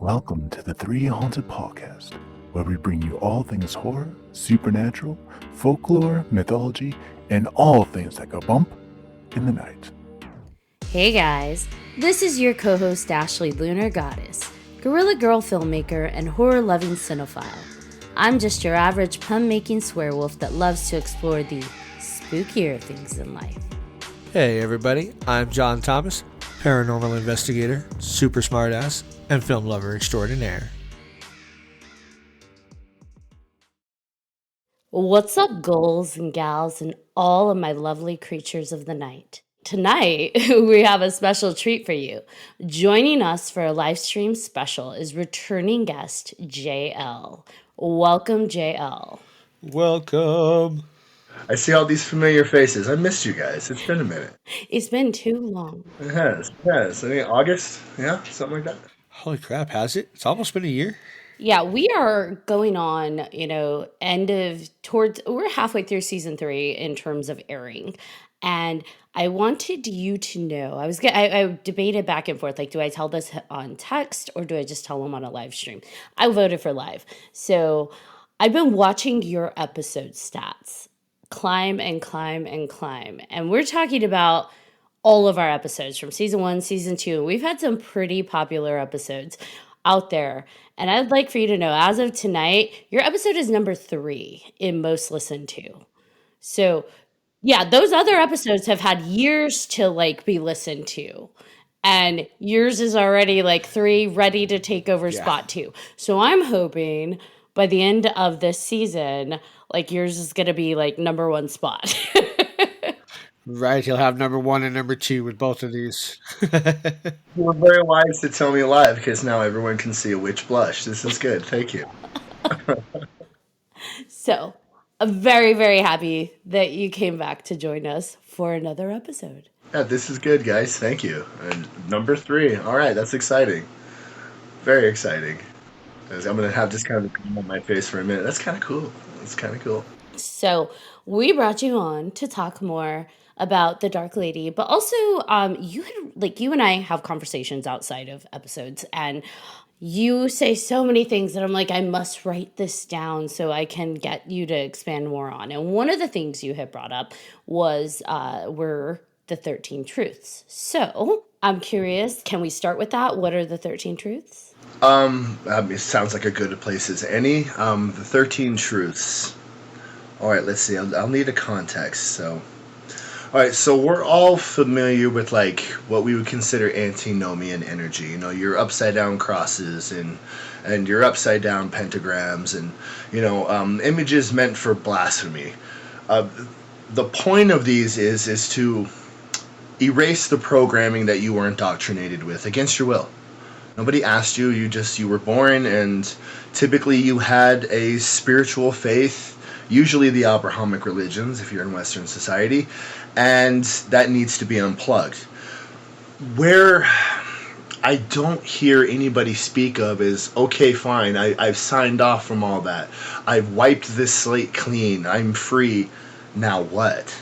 Welcome to the 3Haunted podcast, where we bring you all things horror, supernatural, folklore, mythology, and all things that go bump in the night. Hey guys, this is your co-host Ashley Lunar Goddess, Gorilla Girl filmmaker and horror-loving cinephile. I'm just your average pun-making swearwolf that loves to explore the spookier things in life. Hey everybody, I'm John Thomas, paranormal investigator, super smartass, and film lover extraordinaire. What's up, ghouls and gals and all of my lovely creatures of the night? Tonight, we have a special treat for you. Joining us for a live stream special is returning guest JL. Welcome, JL. Welcome. I see all these familiar faces. I missed you guys. It's been a minute. It's been too long. It has. I think August, yeah, something like that. Holy crap, has it? It's almost been a year. Yeah, we are going on, we're halfway through season 3 in terms of airing. And I wanted you to know, I debated back and forth, like, do I tell this on text or do I just tell them on a live stream? I voted for live. So I've been watching your episode stats climb and climb and climb. And we're talking about all of our episodes from season 1, season 2. We've had some pretty popular episodes out there. And I'd like for you to know, as of tonight, your episode is number 3 in most listened to. So yeah, those other episodes have had years to be listened to. And yours is already 3, ready to take over spot 2. So I'm hoping by the end of this season, yours is going to be number 1 spot. Right, he'll have number 1 and number 2 with both of these. You were very wise to tell me live because now everyone can see a witch blush. This is good. Thank you. So I'm very, very happy that you came back to join us for another episode. Yeah, this is good, guys. Thank you. And number 3. All right, that's exciting. Very exciting. I'm going to have this kind of on my face for a minute. That's kind of cool. So we brought you on to talk more about the Dark Lady, but also you and I have conversations outside of episodes, and you say so many things that I'm like, I must write this down so I can get you to expand more on. And one of the things you had brought up were the 13 truths. So I'm curious, can we start with that? What are the 13 truths? It sounds like a good place as any. The 13 truths. All right, let's see. I'll need a context. All right, so we're all familiar with what we would consider antinomian energy. You know, your upside down crosses and your upside down pentagrams and images meant for blasphemy. The point of these is to erase the programming that you were indoctrinated with against your will. Nobody asked you. You were born, and typically you had a spiritual faith. Usually the Abrahamic religions, if you're in Western society, and that needs to be unplugged. Where I don't hear anybody speak of is, okay, fine, I've signed off from all that. I've wiped this slate clean. I'm free. Now what?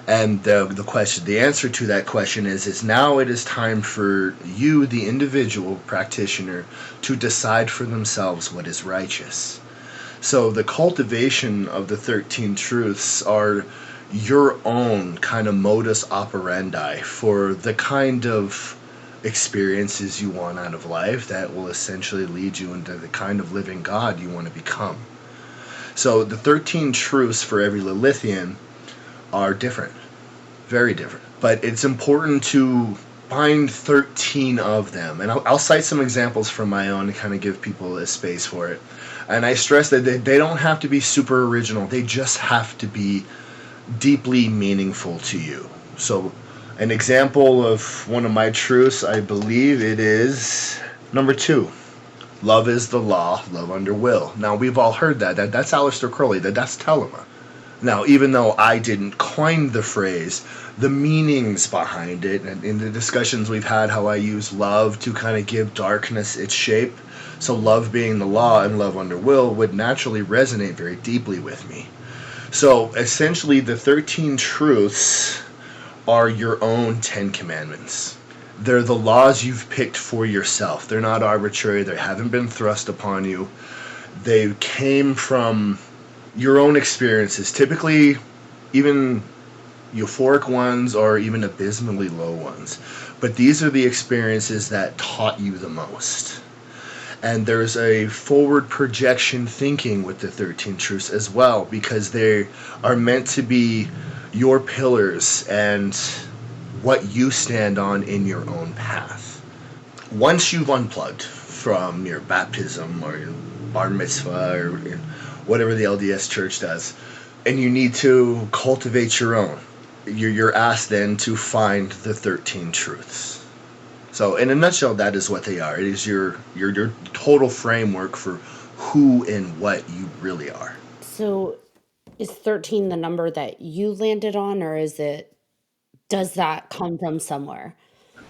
And the answer to that question is now it is time for you, the individual practitioner, to decide for themselves what is righteous. So the cultivation of the 13 truths are your own kind of modus operandi for the kind of experiences you want out of life that will essentially lead you into the kind of living God you want to become. So the 13 truths for every Lilithian are different, very different. But it's important to find 13 of them. And I'll cite some examples from my own to kind of give people a space for it. And I stress that they don't have to be super original. They just have to be deeply meaningful to you. So an example of one of my truths, I believe it is number 2. Love is the law, love under will. Now, we've all heard that. That's Aleister Crowley. That's Telema. Now, even though I didn't coin the phrase, the meanings behind it, and in the discussions we've had, how I use love to kind of give darkness its shape. So love being the law and love under will would naturally resonate very deeply with me. So essentially the 13 truths are your own 10 commandments. They're the laws you've picked for yourself. They're not arbitrary. They haven't been thrust upon you. They came from your own experiences, typically even euphoric ones or even abysmally low ones. But these are the experiences that taught you the most. And there's a forward projection thinking with the 13 Truths as well, because they are meant to be your pillars and what you stand on in your own path. Once you've unplugged from your baptism or your bar mitzvah or whatever the LDS Church does, and you need to cultivate your own, you're asked then to find the 13 Truths. So in a nutshell, that is what they are. It is your total framework for who and what you really are. So is 13 the number that you landed on, or does that come from somewhere?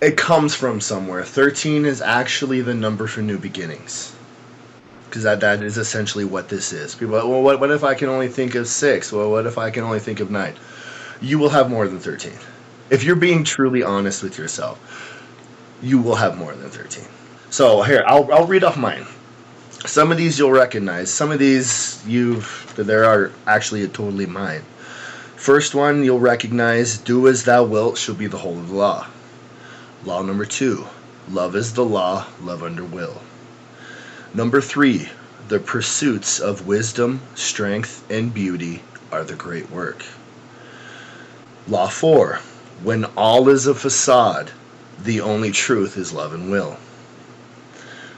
It comes from somewhere. 13 is actually the number for new beginnings. Because that is essentially what this is. People are, well, what if I can only think of 6? Well, what if I can only think of 9? You will have more than 13. If you're being truly honest with yourself, you will have more than 13. So here, I'll read off mine. Some of these you'll recognize. Some of these there are actually totally mine. First one you'll recognize: do as thou wilt shall be the whole of the law. Law number 2: love is the law, love under will. Number 3: the pursuits of wisdom, strength, and beauty are the great work. Law 4: when all is a facade, the only truth is love and will.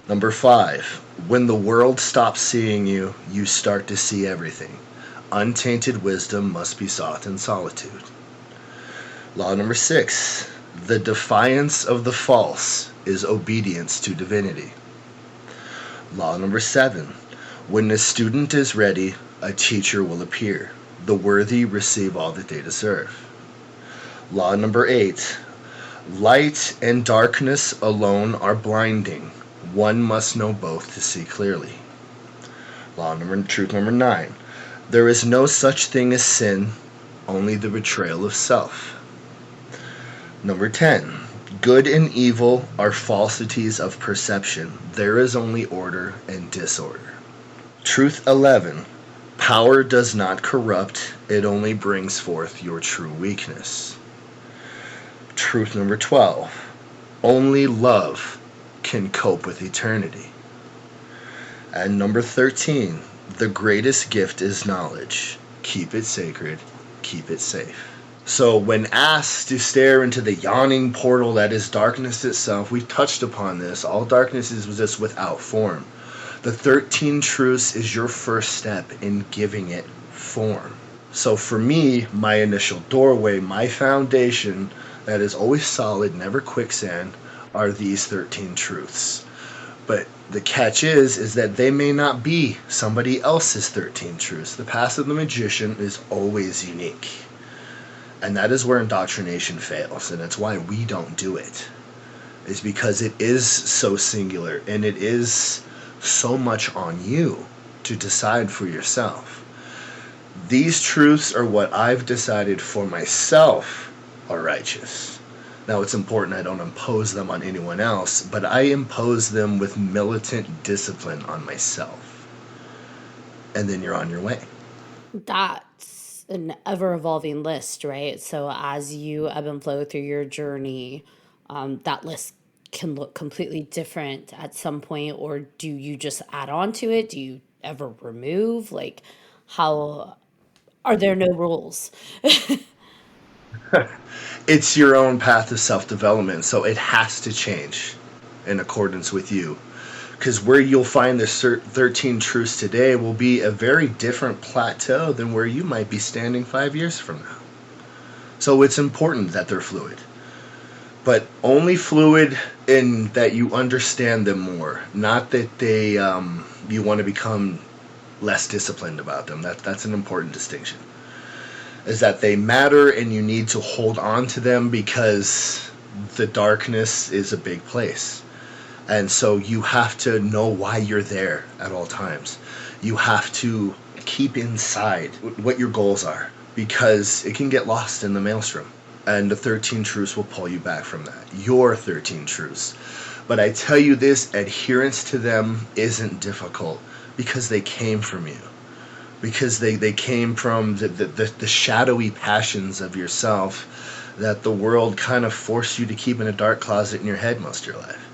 Number 5: when the world stops seeing you, you start to see everything. Untainted wisdom must be sought in solitude. Law number 6: the defiance of the false is obedience to divinity. Law number 7: when the student is ready, a teacher will appear. The worthy receive all that they deserve. Law number 8: light and darkness alone are blinding. One must know both to see clearly. Truth number 9: there is no such thing as sin, only the betrayal of self. Number 10: good and evil are falsities of perception. There is only order and disorder. Truth 11: power does not corrupt, it only brings forth your true weakness. Truth number 12: only love can cope with eternity. And number 13: the greatest gift is knowledge. Keep it sacred, keep it safe. So when asked to stare into the yawning portal that is darkness itself, we touched upon this. All darkness is just without form. The 13 Truths is your first step in giving it form. So for me, my initial doorway, my foundation that is always solid, never quicksand, are these 13 Truths. But the catch is that they may not be somebody else's 13 Truths. The path of the magician is always unique. And that is where indoctrination fails, and that's why we don't do it. It's because it is so singular, and it is so much on you to decide for yourself. These truths are what I've decided for myself are righteous. Now, it's important I don't impose them on anyone else, but I impose them with militant discipline on myself. And then you're on your way. That's an ever-evolving list, right? So as you ebb and flow through your journey, that list can look completely different at some point, or do you just add on to it? Do you ever remove? Like, how are there no rules? It's your own path of self-development, so it has to change in accordance with you. Because where you'll find the 13 Truths today will be a very different plateau than where you might be standing 5 years from now. So it's important that they're fluid. But only fluid in that you understand them more, not that they you want to become less disciplined about them. That's an important distinction. Is that they matter and you need to hold on to them because the darkness is a big place. And so you have to know why you're there at all times. You have to keep inside what your goals are, because it can get lost in the maelstrom. And the 13 truths will pull you back from that. Your 13 truths. But I tell you this, adherence to them isn't difficult because they came from you. Because they came from the shadowy passions of yourself that the world kind of forced you to keep in a dark closet in your head most of your life.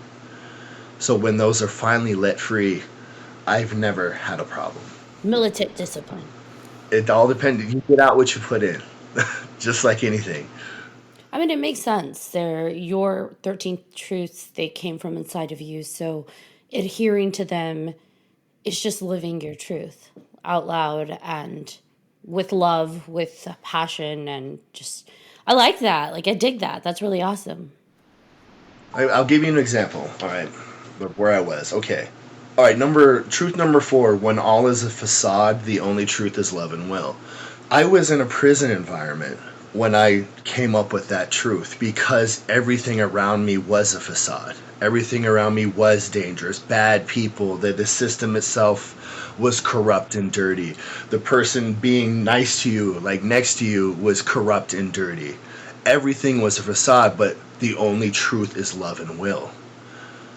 So when those are finally let free, I've never had a problem. Militant discipline. It all depends. You get out what you put in, just like anything. I mean, it makes sense. They're your 13 truths, they came from inside of you. So adhering to them is just living your truth out loud and with love, with passion, and just, I like that. Like, I dig that. That's really awesome. I'll give you an example. All right, of where I was. Okay. All right. Truth number 4. When all is a facade, the only truth is love and will. I was in a prison environment when I came up with that truth because everything around me was a facade. Everything around me was dangerous, bad people, the system itself was corrupt and dirty. The person being nice to you, like next to you, was corrupt and dirty. Everything was a facade, but the only truth is love and will.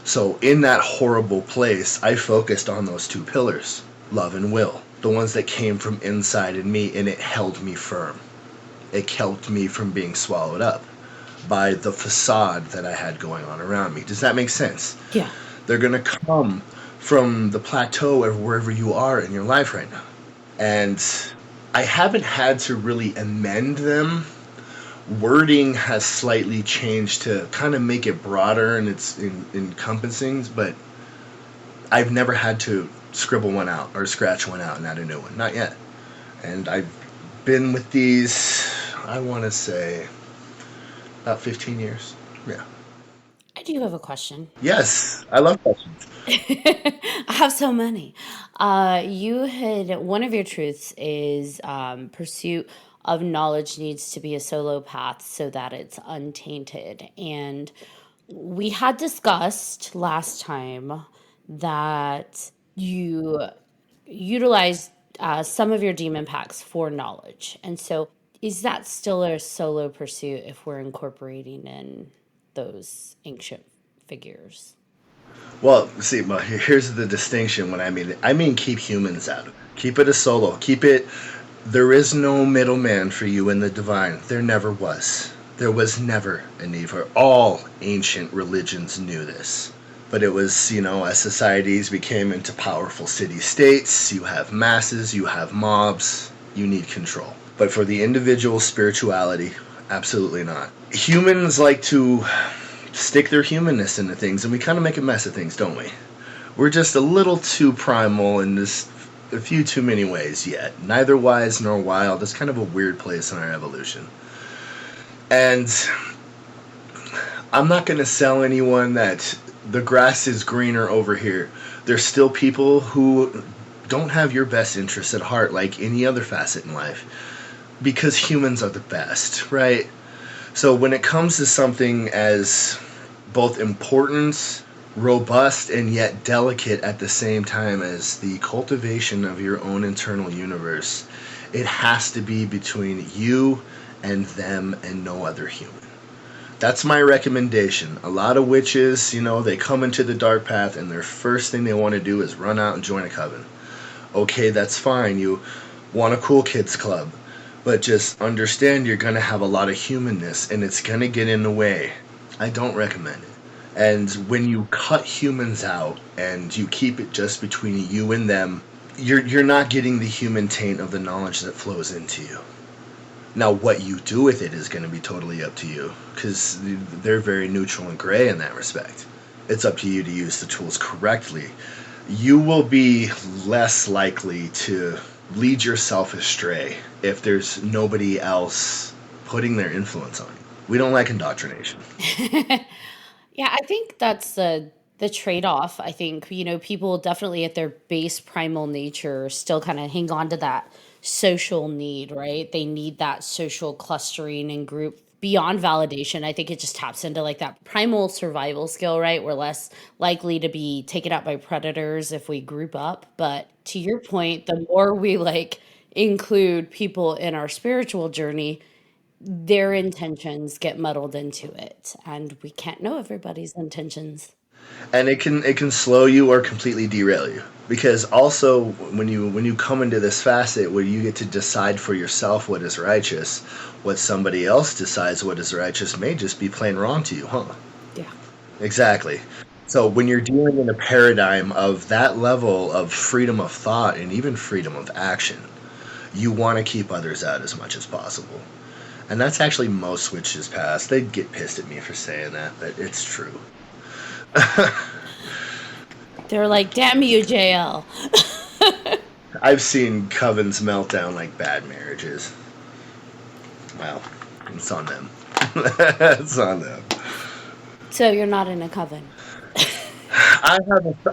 So in that horrible place, I focused on those two pillars, love and will, the ones that came from inside in me, and it held me firm. It kept me from being swallowed up by the facade that I had going on around me. Does that make sense? Yeah. They're going to come from the plateau of wherever you are in your life right now. And I haven't had to really amend them. Wording has slightly changed to kind of make it broader and it's encompassing, but I've never had to scribble one out or scratch one out and add a new one. Not yet. And I've been with these, I want to say, about 15 years. Yeah. I do have a question. Yes, I love questions. I have so many. You had one of your truths is pursuit of knowledge needs to be a solo path so that it's untainted. And we had discussed last time that you utilize some of your demon packs for knowledge. And so, is that still a solo pursuit if we're incorporating in those ancient figures? Well, see, but here's the distinction when I mean keep humans out of it. Keep it a solo. Keep it, there is no middleman for you in the divine. There never was. There was never a need for all ancient religions knew this. But it was, as societies became into powerful city-states, you have masses, you have mobs, you need control. But for the individual spirituality, absolutely not. Humans like to stick their humanness into things, and we kind of make a mess of things, don't we? We're just a little too primal in this a few too many ways yet. Neither wise nor wild. It's kind of a weird place in our evolution. And I'm not going to sell anyone that the grass is greener over here. There's still people who don't have your best interests at heart like any other facet in life. Because humans are the best, right? So when it comes to something as both important, robust, and yet delicate at the same time as the cultivation of your own internal universe, it has to be between you and them and no other human. That's my recommendation. A lot of witches, they come into the dark path and their first thing they want to do is run out and join a coven. Okay, that's fine. You want a cool kids club. But just understand you're going to have a lot of humanness and it's going to get in the way. I don't recommend it. And when you cut humans out and you keep it just between you and them, you're not getting the human taint of the knowledge that flows into you. Now, what you do with it is going to be totally up to you, because they're very neutral and gray in that respect. It's up to you to use the tools correctly. You will be less likely to lead yourself astray if there's nobody else putting their influence on you. We don't like indoctrination. Yeah, I think that's the trade-off. I think, people definitely at their base primal nature still kind of hang on to that social need, right? They need that social clustering and group beyond validation. I think it just taps into like that primal survival skill, right? We're less likely to be taken out by predators if we group up. But to your point, the more we like include people in our spiritual journey, their intentions get muddled into it, and we can't know everybody's intentions. And it can slow you or completely derail you, because also when you come into this facet where you get to decide for yourself what is righteous, what somebody else decides what is righteous may just be plain wrong to you, huh? Yeah. Exactly. So when you're dealing in a paradigm of that level of freedom of thought and even freedom of action, you want to keep others out as much as possible. And that's actually most witches past. They'd get pissed at me for saying that, but it's true. They're like, damn you, JL. I've seen covens melt down like bad marriages. Well, it's on them. It's on them. So you're not in a coven. I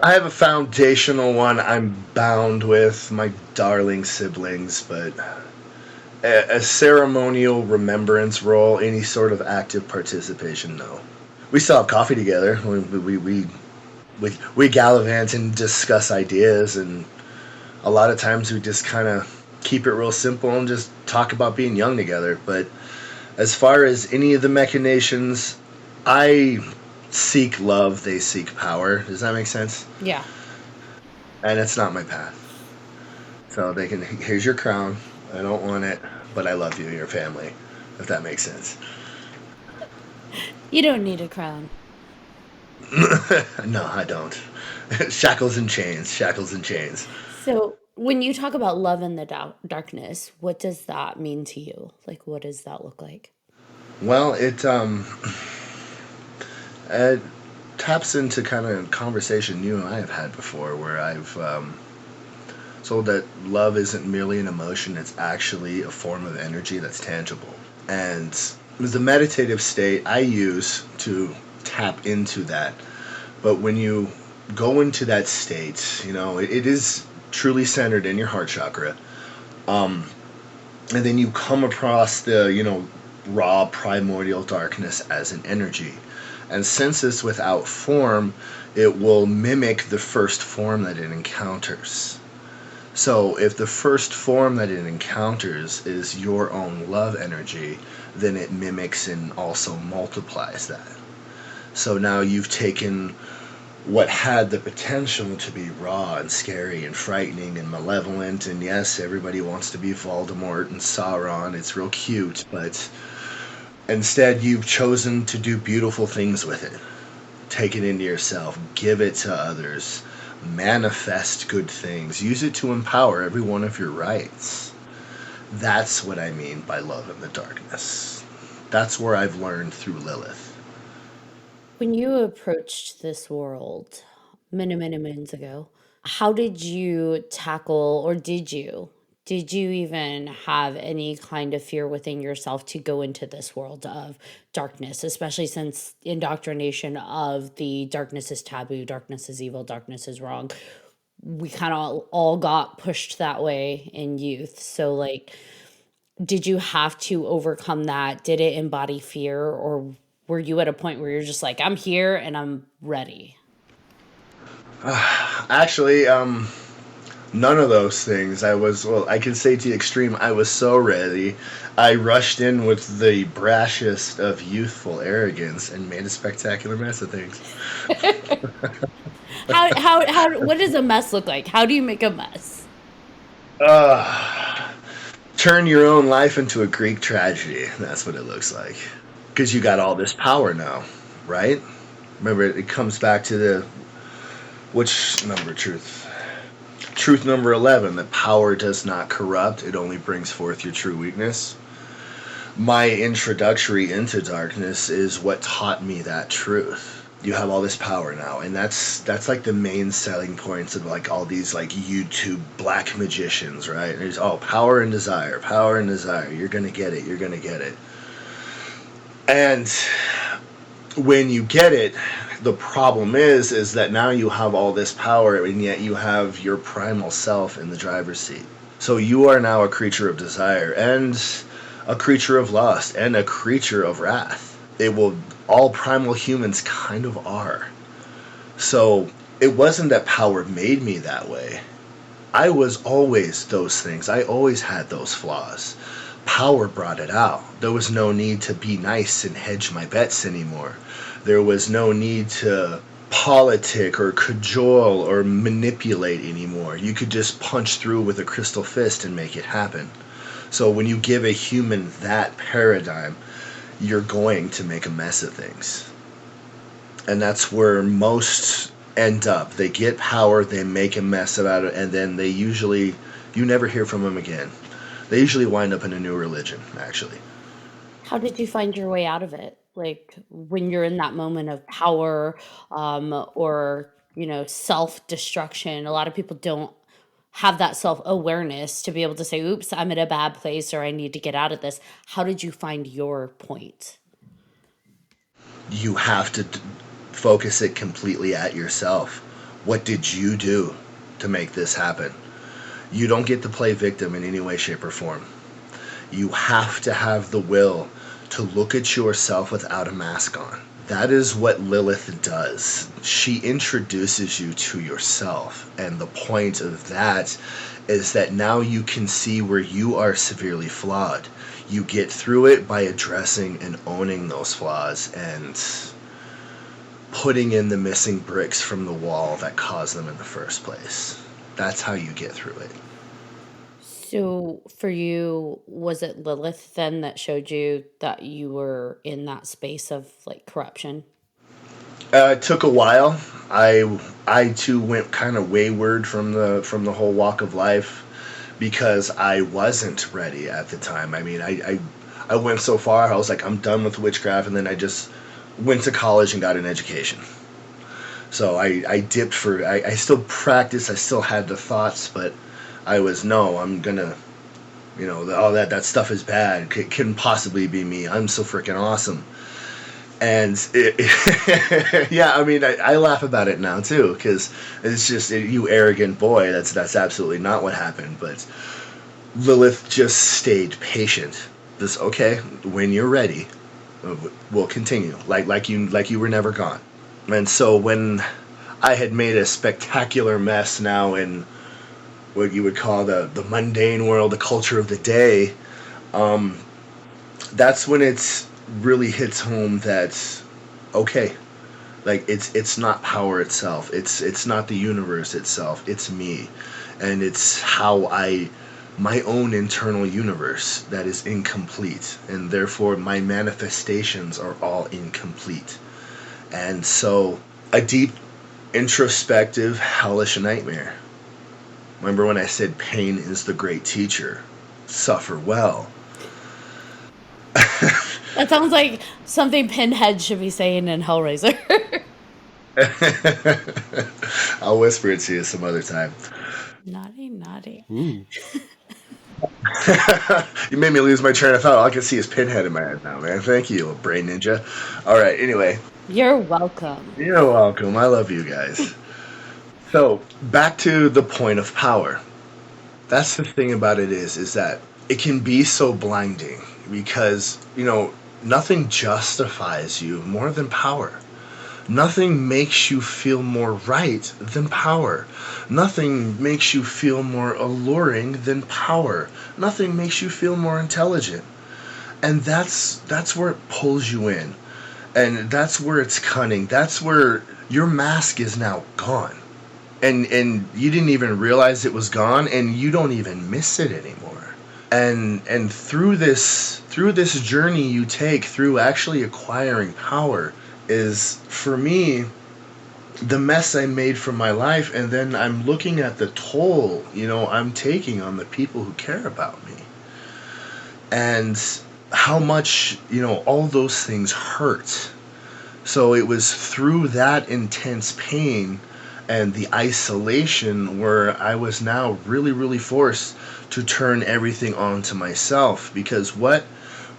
have a foundational one I'm bound with, my darling siblings, but a ceremonial remembrance role, any sort of active participation, no. We still have coffee together. We gallivant and discuss ideas, and a lot of times we just kind of keep it real simple and just talk about being young together. But as far as any of the machinations, I seek love, they seek power. Does that make sense? Yeah. And it's not my path. So they can, here's your crown. I don't want it, but I love you and your family, if that makes sense. You don't need a crown. No, I don't. Shackles and chains, shackles and chains. So when you talk about love in the darkness, what does that mean to you? Like, what does that look like? Well, it taps into kind of conversation you and I have had before, where I've told that love isn't merely an emotion, it's actually a form of energy that's tangible. And the meditative state I use to tap into that. But when you go into that state, it is truly centered in your heart chakra. And then you come across the, raw primordial darkness as an energy. And since it's without form, it will mimic the first form that it encounters. So if the first form that it encounters is your own love energy, then it mimics and also multiplies that. So now you've taken what had the potential to be raw and scary and frightening and malevolent, and yes, everybody wants to be Voldemort and Sauron, it's real cute, but instead you've chosen to do beautiful things with it. Take it into yourself, give it to others, manifest good things, use it to empower every one of your rights. That's what I mean by love in the darkness. That's where I've learned through Lilith. When you approached this world many, many moons ago, how did you tackle, or did you even have any kind of fear within yourself to go into this world of darkness, especially since indoctrination of the darkness is taboo, darkness is evil, darkness is wrong? We kind of all got pushed that way in youth. So, like, did you have to overcome that? Did it embody fear, or were you at a point where you're just like, I'm here and I'm ready? Actually, none of those things. I can say to the extreme, I was so ready. I rushed in with the brashest of youthful arrogance and made a spectacular mess of things. What does a mess look like? How do you make a mess? Turn your own life into a Greek tragedy. That's what it looks like. Because you got all this power now, right? Remember, it comes back to which number, truth? Truth number 11, that power does not corrupt, it only brings forth your true weakness. My introductory into darkness is what taught me that truth. You have all this power now, and that's like the main selling points of like all these like YouTube black magicians, right? There's power and desire, power and desire. You're gonna get it, you're gonna get it. And when you get it, the problem is that now you have all this power, and yet you have your primal self in the driver's seat. So you are now a creature of desire, and a creature of lust, and a creature of wrath. All primal humans kind of are. So it wasn't that power made me that way. I was always those things. I always had those flaws. power brought it out. There was no need to be nice and hedge my bets anymore. There was no need to politic or cajole or manipulate anymore. You could just punch through with a crystal fist and make it happen. So when you give a human that paradigm, you're going to make a mess of things. And that's where most end up. They get power, they make a mess about it, and then you never hear from them again. They usually wind up in a new religion, actually. How did you find your way out of it? Like when you're in that moment of power, or self-destruction. A lot of people don't have that self-awareness to be able to say, oops, I'm in a bad place or I need to get out of this. How did you find your point? You have to focus it completely at yourself. What did you do to make this happen? You don't get to play victim in any way, shape, or form. You have to have the will to look at yourself without a mask on. That is what Lilith does. She introduces you to yourself, and the point of that is that now you can see where you are severely flawed. You get through it by addressing and owning those flaws and putting in the missing bricks from the wall that caused them in the first place. That's how you get through it. So for you, was it Lilith then that showed you that you were in that space of like corruption? It took a while. I too went kind of wayward from the whole walk of life because I wasn't ready at the time. I mean, I went so far. I was like, I'm done with witchcraft, and then I just went to college and got an education. So I dipped for. I still practiced. I still had the thoughts, but I was I'm gonna, all that stuff is bad. It couldn't possibly be me. I'm so freaking awesome. And yeah, I mean, I laugh about it now too, because it's just you arrogant boy. That's absolutely not what happened. But Lilith just stayed patient. This okay? When you're ready, we'll continue. Like you were never gone. And so when I had made a spectacular mess now in what you would call the mundane world, the culture of the day, that's when it's really hits home that okay, like it's not power itself, it's not the universe itself, it's me, and it's how my own internal universe that is incomplete, and therefore my manifestations are all incomplete. And so a deep introspective hellish nightmare. Remember when I said pain is the great teacher? Suffer well. That sounds like something Pinhead should be saying in Hellraiser. I'll whisper it to you some other time. Naughty, naughty. Ooh. You made me lose my train of thought. All I can see is Pinhead in my head now, man. Thank you, brain ninja. All right, anyway. You're welcome. You're welcome. I love you guys. So, back to the point of power. That's the thing about it is that it can be so blinding because, nothing justifies you more than power. Nothing makes you feel more right than power. Nothing makes you feel more alluring than power. Nothing makes you feel more intelligent. And that's where it pulls you in. And that's where it's cunning. That's where your mask is now gone. And you didn't even realize it was gone, and you don't even miss it anymore. And through this journey you take through actually acquiring power is, for me, the mess I made from my life, and then I'm looking at the toll, I'm taking on the people who care about me. And how much, all those things hurt. So it was through that intense pain and the isolation where I was now really, really forced to turn everything onto myself. Because what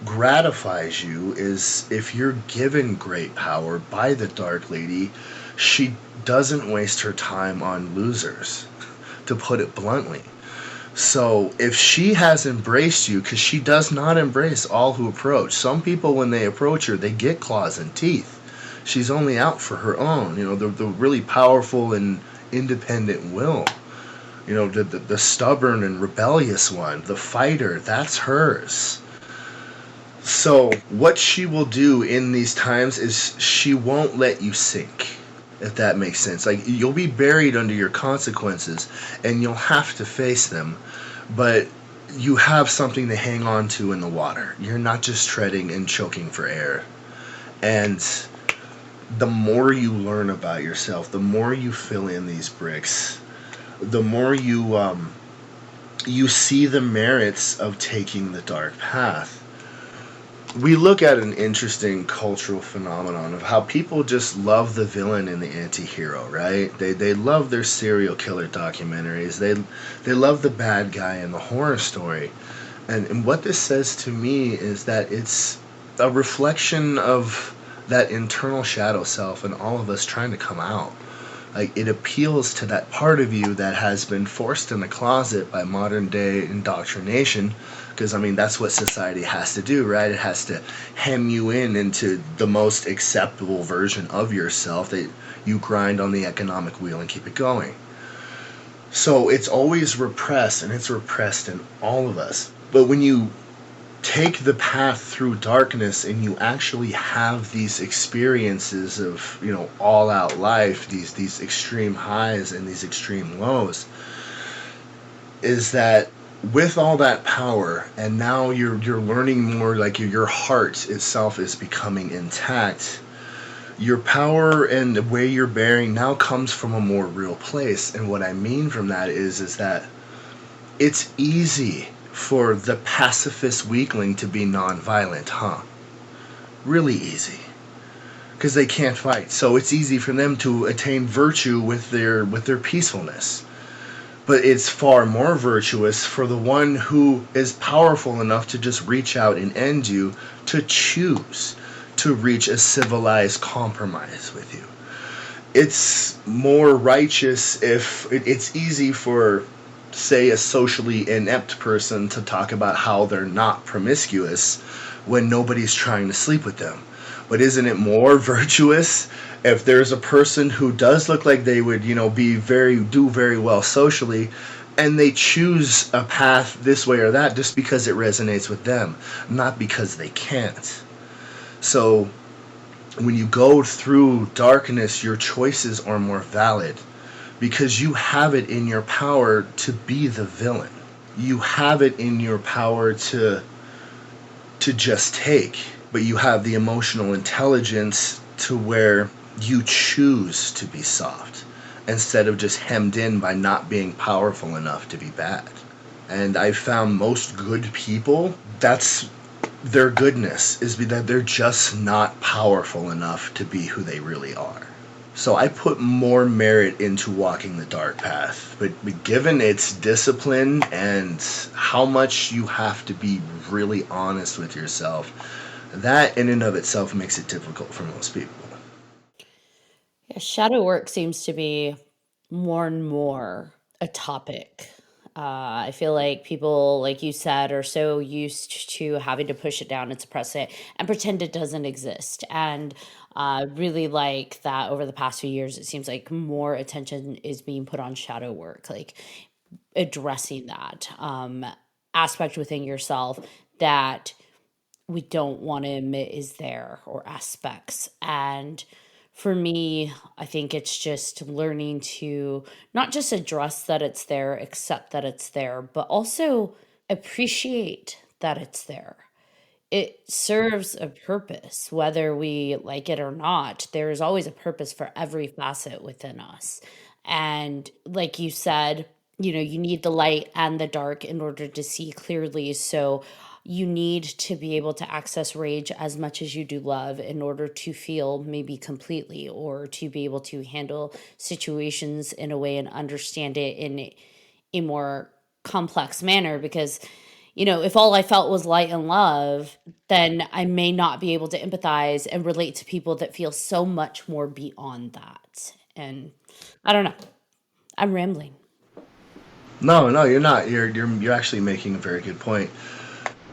gratifies you is if you're given great power by the Dark Lady, she doesn't waste her time on losers, to put it bluntly. So if she has embraced you, because she does not embrace all who approach. Some people, when they approach her, they get claws and teeth. She's only out for her own, the really powerful and independent will. The stubborn and rebellious one, the fighter, that's hers. So what she will do in these times is she won't let you sink, if that makes sense. Like, you'll be buried under your consequences and you'll have to face them, but you have something to hang on to in the water. You're not just treading and choking for air. And the more you learn about yourself, the more you fill in these bricks, the more you see the merits of taking the dark path. We look at an interesting cultural phenomenon of how people just love the villain and the anti-hero, right? They love their serial killer documentaries. They love the bad guy in the horror story. And what this says to me is that it's a reflection of that internal shadow self and all of us trying to come out. Like, it appeals to that part of you that has been forced in the closet by modern day indoctrination, because I mean that's what society has to do, right? It has to hem you in into the most acceptable version of yourself that you grind on the economic wheel and keep it going. So it's always repressed, and it's repressed in all of us. But when you take the path through darkness and you actually have these experiences of, you know, all out life, these extreme highs and these extreme lows, is that with all that power, and now you're learning more, like your heart itself is becoming intact, your power and the way you're bearing now comes from a more real place. And what I mean from that is that it's easy for the pacifist weakling to be nonviolent, huh? Really easy. Because they can't fight. So it's easy for them to attain virtue with their peacefulness. But it's far more virtuous for the one who is powerful enough to just reach out and end you, to choose to reach a civilized compromise with you. It's more righteous if it's easy for, say, a socially inept person to talk about how they're not promiscuous when nobody's trying to sleep with them. But isn't it more virtuous if there's a person who does look like they would, you know, do very well socially, and they choose a path this way or that just because it resonates with them, not because they can't. So when you go through darkness, your choices are more valid, because you have it in your power to be the villain. You have it in your power to just take, but you have the emotional intelligence to where you choose to be soft instead of just hemmed in by not being powerful enough to be bad. And I've found most good people, that's their goodness, is that they're just not powerful enough to be who they really are. So I put more merit into walking the dark path, but given its discipline and how much you have to be really honest with yourself, that in and of itself makes it difficult for most people. Yeah, shadow work seems to be more and more a topic. I feel like people, like you said, are so used to having to push it down and suppress it and pretend it doesn't exist. And really like that over the past few years, it seems like more attention is being put on shadow work, like addressing that aspect within yourself that we don't want to admit is there, or aspects. And for me, I think it's just learning to not just address that it's there, accept that it's there, but also appreciate that it's there. It serves a purpose, whether we like it or not. There is always a purpose for every facet within us. And like you said, you know, you need the light and the dark in order to see clearly. So you need to be able to access rage as much as you do love in order to feel maybe completely, or to be able to handle situations in a way and understand it in a more complex manner. Because, you know, if all I felt was light and love, then I may not be able to empathize and relate to people that feel so much more beyond that. And I don't know. I'm rambling. No, you're not. You're actually making a very good point.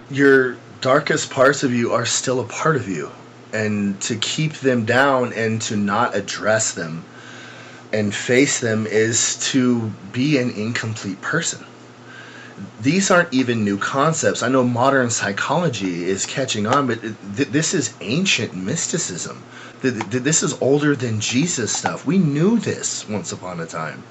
Your darkest parts of you are still a part of you, and to keep them down and to not address them and face them is to be an incomplete person. these aren't even new concepts. I know modern psychology is catching on, but this is ancient mysticism. This is older than Jesus stuff. We knew this once upon a time,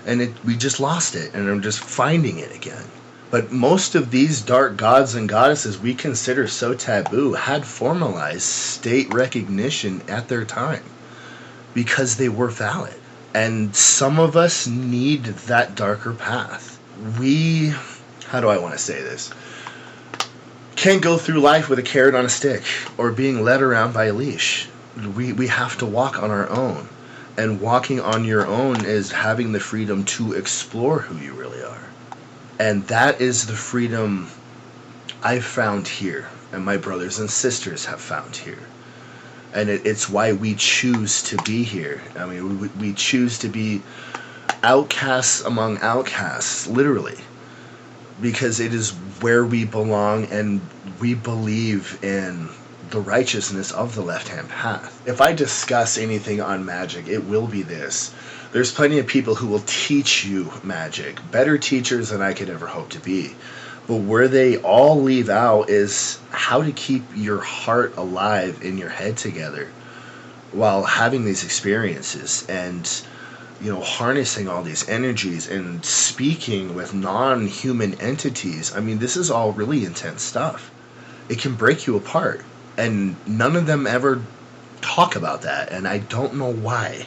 and we just lost it, and I'm just finding it again. But most of these dark gods and goddesses we consider so taboo had formalized state recognition at their time because they were valid. And some of us need that darker path. We, how do I want to say this? Can't go through life with a carrot on a stick or being led around by a leash. We have to walk on our own. And walking on your own is having the freedom to explore who you really are. And that is the freedom I've found here, and my brothers and sisters have found here. And it's why we choose to be here. I mean, we choose to be outcasts among outcasts, literally. Because it is where we belong, and we believe in the righteousness of the left-hand path. If I discuss anything on magic, it will be this. There's plenty of people who will teach you magic, better teachers than I could ever hope to be. But where they all leave out is how to keep your heart alive and your head together while having these experiences and, harnessing all these energies and speaking with non-human entities. I mean, this is all really intense stuff. It can break you apart. And none of them ever talk about that. And I don't know why.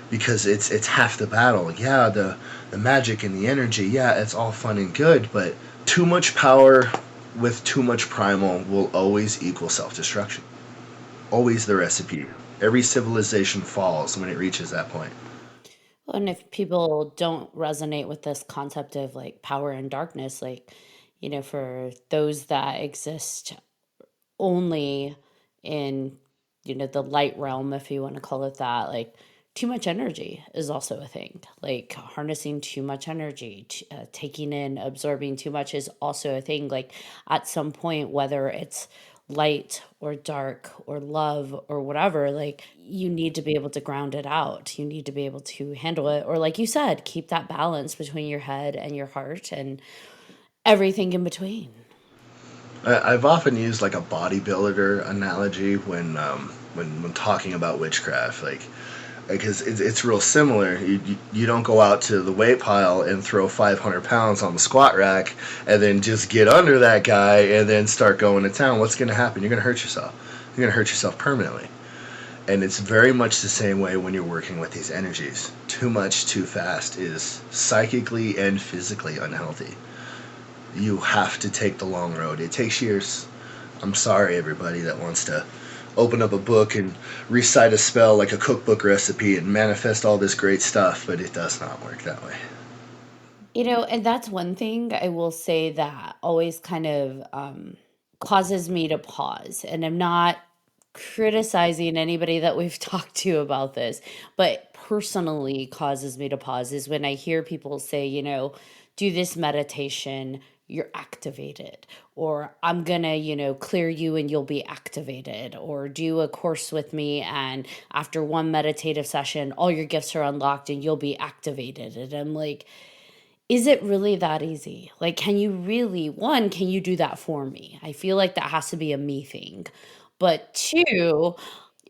Because it's half the battle. Yeah, the magic and the energy, yeah, it's all fun and good, but too much power with too much primal will always equal self-destruction. Always the recipe. Every civilization falls when it reaches that point. Well, and if people don't resonate with this concept of like power and darkness, like, for those that exist only in, the light realm, if you want to call it that, like, too much energy is also a thing. Like harnessing too much energy, taking in, absorbing too much is also a thing. Like at some point, whether it's light or dark or love or whatever, like you need to be able to ground it out. You need to be able to handle it. Or like you said, keep that balance between your head and your heart and everything in between. I've often used like a bodybuilder analogy when talking about witchcraft, because it's real similar. You don't go out to the weight pile and throw 500 pounds on the squat rack and then just get under that guy and then start going to town. What's going to happen? You're going to hurt yourself. You're going to hurt yourself permanently. And it's very much the same way when you're working with these energies. Too much, too fast is psychically and physically unhealthy. You have to take the long road. It takes years. I'm sorry, everybody that wants to open up a book and recite a spell like a cookbook recipe and manifest all this great stuff, but it does not work that way. And that's one thing I will say that always kind of causes me to pause. And I'm not criticizing anybody that we've talked to about this, but personally causes me to pause is when I hear people say, do this meditation, you're activated, or I'm gonna, clear you and you'll be activated, or do a course with me and after one meditative session, all your gifts are unlocked and you'll be activated. And I'm like, is it really that easy? Like, can you do that for me? I feel like that has to be a me thing. But two,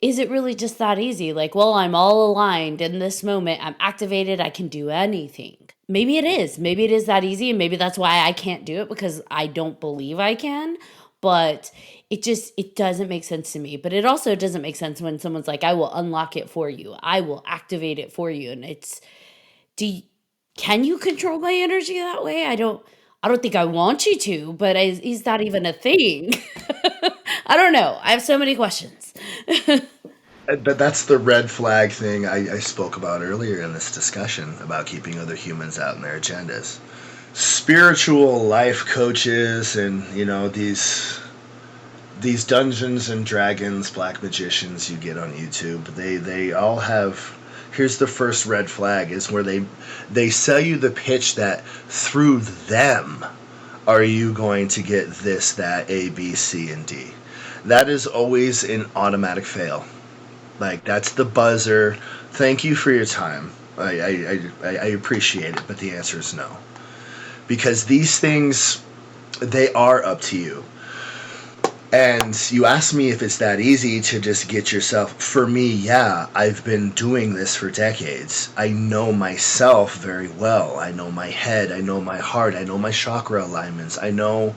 is it really just that easy? Like, well, I'm all aligned in this moment. I'm activated. I can do anything. Maybe it is. Maybe it is that easy. And maybe that's why I can't do it because I don't believe I can. But it doesn't make sense to me. But it also doesn't make sense when someone's like, I will unlock it for you. I will activate it for you. And can you control my energy that way? I don't think I want you to, but is that even a thing? I don't know. I have so many questions. That's the red flag thing I spoke about earlier in this discussion about keeping other humans out in their agendas. Spiritual life coaches and, these Dungeons and Dragons, black magicians you get on YouTube, they all have... Here's the first red flag is where they sell you the pitch that through them are you going to get this, that, A, B, C, and D. That is always an automatic fail. Like, that's the buzzer. Thank you for your time. I appreciate it, but the answer is no. because these things, they are up to you. And you asked me if it's that easy to just get yourself. For me, yeah, I've been doing this for decades. I know myself very well. I know my head. I know my heart. I know my chakra alignments. I know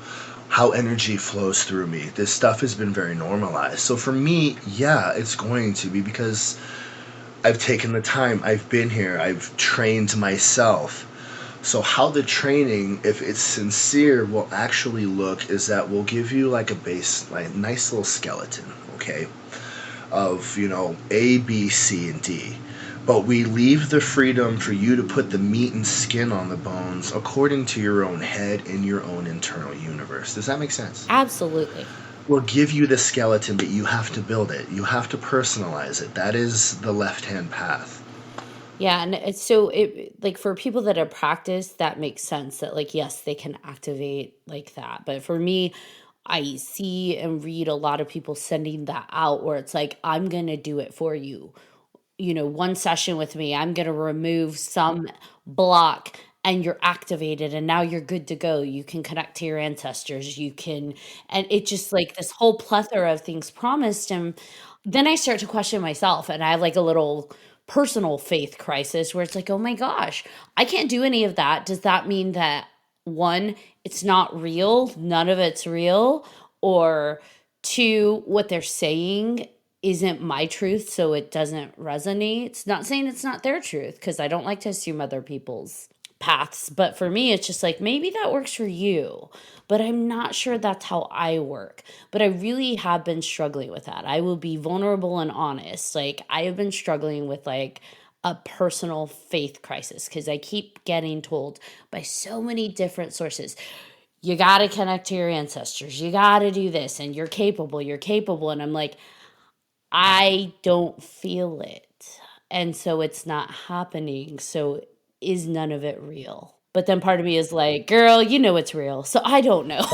how energy flows through me. This stuff has been very normalized. So for me, yeah, it's going to be because I've taken the time. I've been here. I've trained myself. So how the training, if it's sincere, will actually look is that we'll give you like a base, like nice little skeleton, okay, of A, B, C, and D. But we leave the freedom for you to put the meat and skin on the bones according to your own head and your own internal universe. Does that make sense? Absolutely. We'll give you the skeleton, but you have to build it. You have to personalize it. That is the left-hand path. Yeah, and it's so it like for people that have practiced, that makes sense that like yes, they can activate like that. But for me, I see and read a lot of people sending that out where it's like, I'm gonna do it for you. One session with me, I'm going to remove some block and you're activated and now you're good to go. You can connect to your ancestors. And it just like this whole plethora of things promised. And then I start to question myself and I have like a little personal faith crisis where it's like, oh my gosh, I can't do any of that. Does that mean that one, it's not real? None of it's real? Or two, what they're saying isn't my truth, so it doesn't resonate. It's not saying it's not their truth, because I don't like to assume other people's paths. But for me, it's just like maybe that works for you, but I'm not sure that's how I work. But I really have been struggling with that. I will be vulnerable and honest. Like I have been struggling with like a personal faith crisis because I keep getting told by so many different sources, you got to connect to your ancestors. You got to do this and you're capable. You're capable. And I'm like, I don't feel it. And so it's not happening. So is none of it real? But then part of me is like, girl, you know it's real. So I don't know.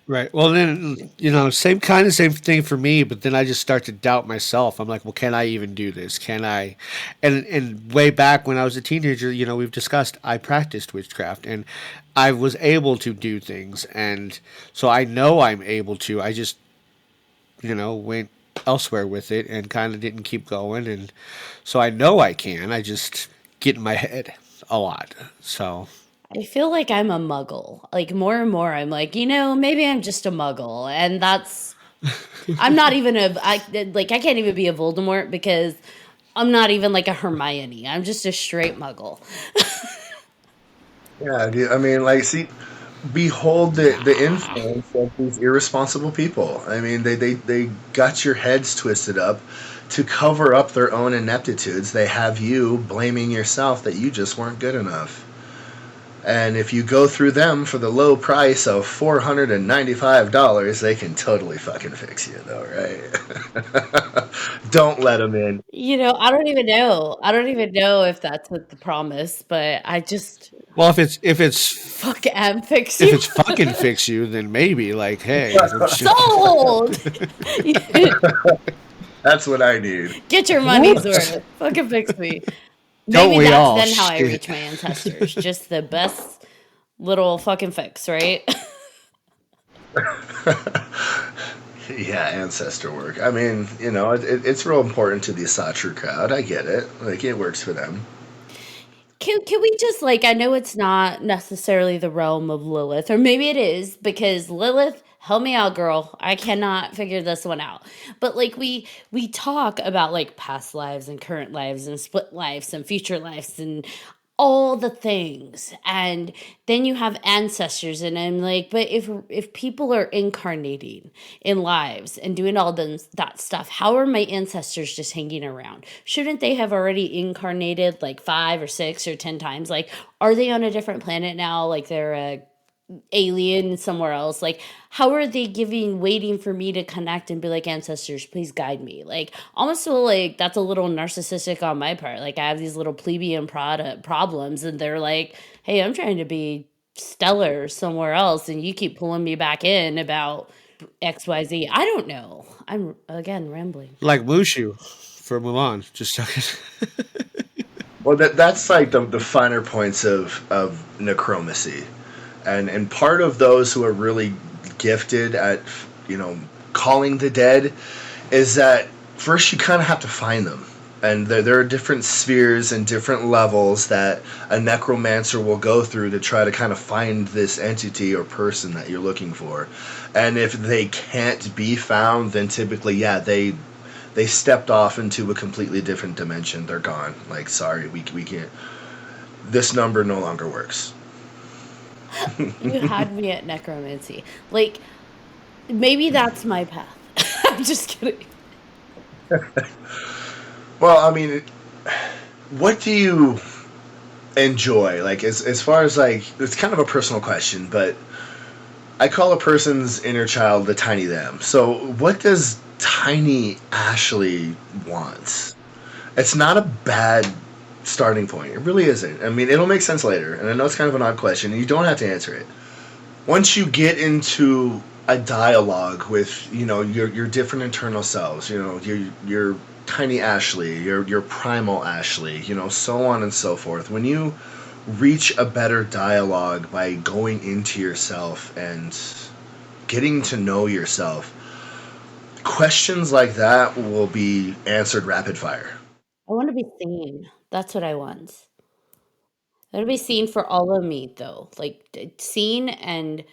Right. Well, then, same thing for me, but then I just start to doubt myself. I'm like, well, can I even do this? Can I? And way back when I was a teenager, we've discussed, I practiced witchcraft and I was able to do things. And so I know I'm able to. I just, went elsewhere with it and kind of didn't keep going. And so I know I can. I just get in my head a lot. So. I feel like I'm a muggle. Like more and more, I'm like, maybe I'm just a muggle. And I'm not even I can't even be a Voldemort because I'm not even like a Hermione. I'm just a straight muggle. Yeah, I mean, like, see, behold the influence of these irresponsible people. I mean, they got your heads twisted up to cover up their own ineptitudes. They have you blaming yourself that you just weren't good enough. And if you go through them for the low price of $495, they can totally fucking fix you, though, right? Don't let them in. I don't even know. I don't even know if that's what the promise, but I just Well, if fuck am fix if you. it's fucking fix you, then maybe like, hey, Sold. That's what I need. Get your money's worth. Fucking fix me. Don't Maybe we that's all? then how I Shit. reach my ancestors. Just the best little fucking fix, right? Yeah, ancestor work. I mean, it's real important to the Asatru crowd. I get it. Like, it works for them. Can we just I know it's not necessarily the realm of Lilith, or maybe it is because Lilith, help me out, girl. I cannot figure this one out. But we talk about past lives and current lives and split lives and future lives and all the things, and then you have ancestors, and I'm like, but if people are incarnating in lives and doing all that stuff, how are my ancestors just hanging around? Shouldn't they have already incarnated 5 or 6 or 10 times? Are they on a different planet now? They're a alien somewhere else. How are they waiting for me to connect and be like, ancestors, please guide me? Almost feel like that's a little narcissistic on my part. I have these little plebeian problems and they're like, hey, I'm trying to be stellar somewhere else and you keep pulling me back in about XYZ. I don't know. I'm again rambling. Like Mushu for Mulan. Just talking. Well, that's like the finer points of necromancy, and part of those who are really gifted at calling the dead is that first you kind of have to find them. And there are different spheres and different levels that a necromancer will go through to try to kind of find this entity or person that you're looking for. And if they can't be found, then typically, yeah, they stepped off into a completely different dimension. They're gone. Like, sorry, we can't. This number no longer works. You had me at necromancy. Like, maybe that's my path. I'm just kidding. Well, I mean, what do you enjoy? Like, as far as like, it's kind of a personal question, but I call a person's inner child the tiny them. So, what does tiny Ashley want? It's not a bad starting point. It really isn't. I mean, it'll make sense later, and I know it's kind of an odd question, and you don't have to answer it. Once you get into a dialogue with your different internal selves, your tiny Ashley, your primal Ashley, so on and so forth. When you reach a better dialogue by going into yourself and getting to know yourself, questions like that will be answered rapid fire. I want to be seen. That's what I want. I want to be seen for all of me, though. Like, seen and,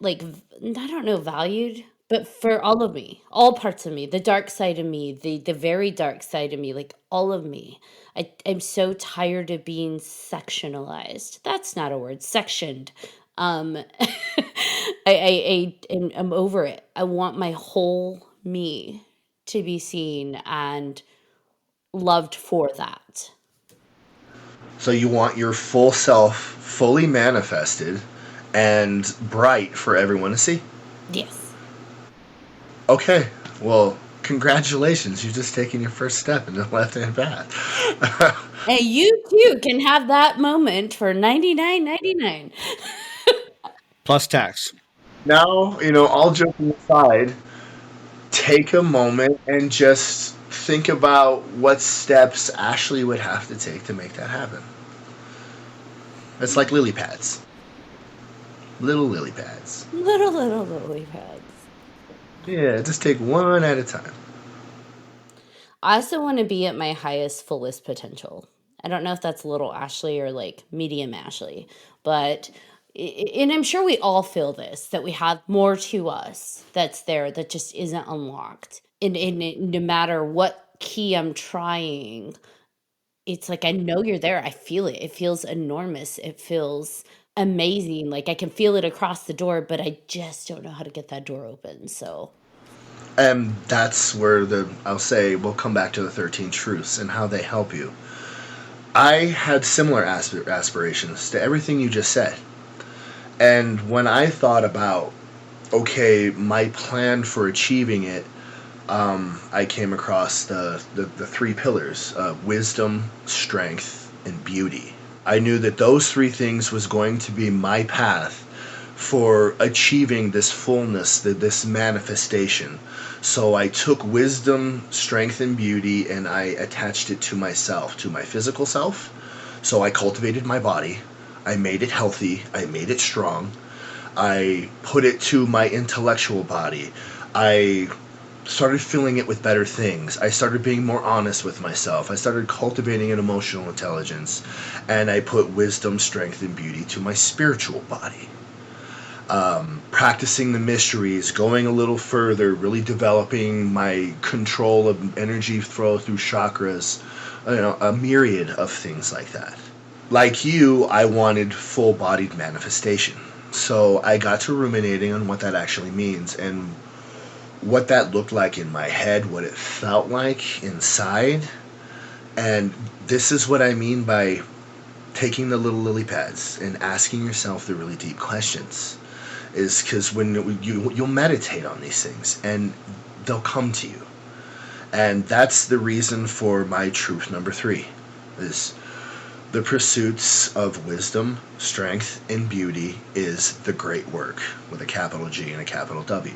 like, I don't know, valued, but for all of me, all parts of me, the dark side of me, the very dark side of me, like, all of me. I'm so tired of being sectionalized. That's not a word, sectioned. Um, I'm over it. I want my whole me to be seen and loved for that. So you want your full self fully manifested and bright for everyone to see. Yes. Okay, well, congratulations. You've just taken your first step in the left-hand path. And you too can have that moment for $99.99. Plus tax. Now, all joking aside, take a moment and just think about what steps Ashley would have to take to make that happen. It's like lily pads. Little lily pads. Little lily pads. Yeah, just take one at a time. I also want to be at my highest, fullest potential. I don't know if that's little Ashley or like medium Ashley, but and I'm sure we all feel this, that we have more to us that's there that just isn't unlocked. And no matter what key I'm trying, it's like I know you're there. I feel it. It feels enormous. It feels amazing. Like I can feel it across the door, but I just don't know how to get that door open. So And that's where I'll say, we'll come back to the 13 truths and how they help you. I had similar aspirations to everything you just said. And when I thought about, okay, my plan for achieving it, I came across the three pillars of wisdom, strength, and beauty. I knew that those three things was going to be my path for achieving this fullness, this manifestation. So I took wisdom, strength, and beauty, and I attached it to myself, to my physical self. So I cultivated my body. I made it healthy. I made it strong. I put it to my intellectual body. I started filling it with better things. I started being more honest with myself. I started cultivating an emotional intelligence. And I put wisdom, strength, and beauty to my spiritual body. Practicing the mysteries, going a little further, really developing my control of energy flow through chakras, a myriad of things like that. Like you, I wanted full-bodied manifestation. So I got to ruminating on what that actually means and what that looked like in my head, what it felt like inside. And this is what I mean by taking the little lily pads and asking yourself the really deep questions. Is because when you'll meditate on these things and they'll come to you. And that's the reason for my truth number 3 is the pursuits of wisdom, strength, and beauty is the great work with a capital G and a capital W.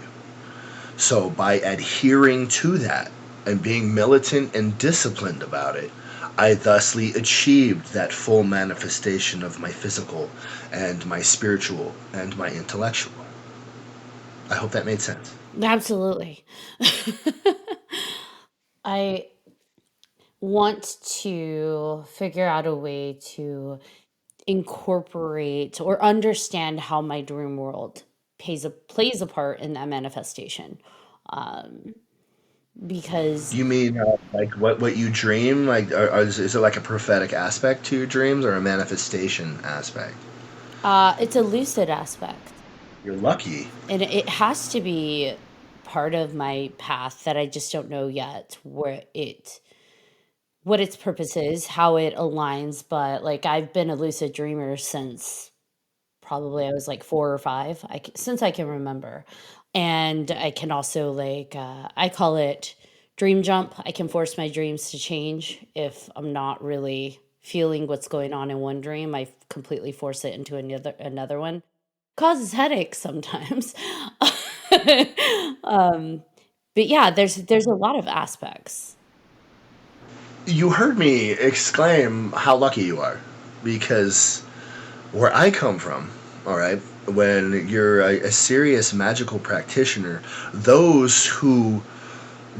So by adhering to that and being militant and disciplined about it, I thusly achieved that full manifestation of my physical and my spiritual and my intellectual. I hope that made sense. Absolutely. I want to figure out a way to incorporate or understand how my dream world plays a part in that manifestation. Um, because You mean like what you dream? Like, is it like a prophetic aspect to your dreams or a manifestation aspect? it's a lucid aspect. You're lucky. And it has to be part of my path that I just don't know yet what its purpose is, how it aligns. But like I've been a lucid dreamer since probably I was like 4 or 5, since I can remember. And I can also I call it dream jump. I can force my dreams to change if I'm not really feeling what's going on in one dream. I completely force it into another one. Causes headaches sometimes. um, but yeah, there's a lot of aspects. You heard me exclaim how lucky you are, because where I come from, all right, when you're a serious magical practitioner, those who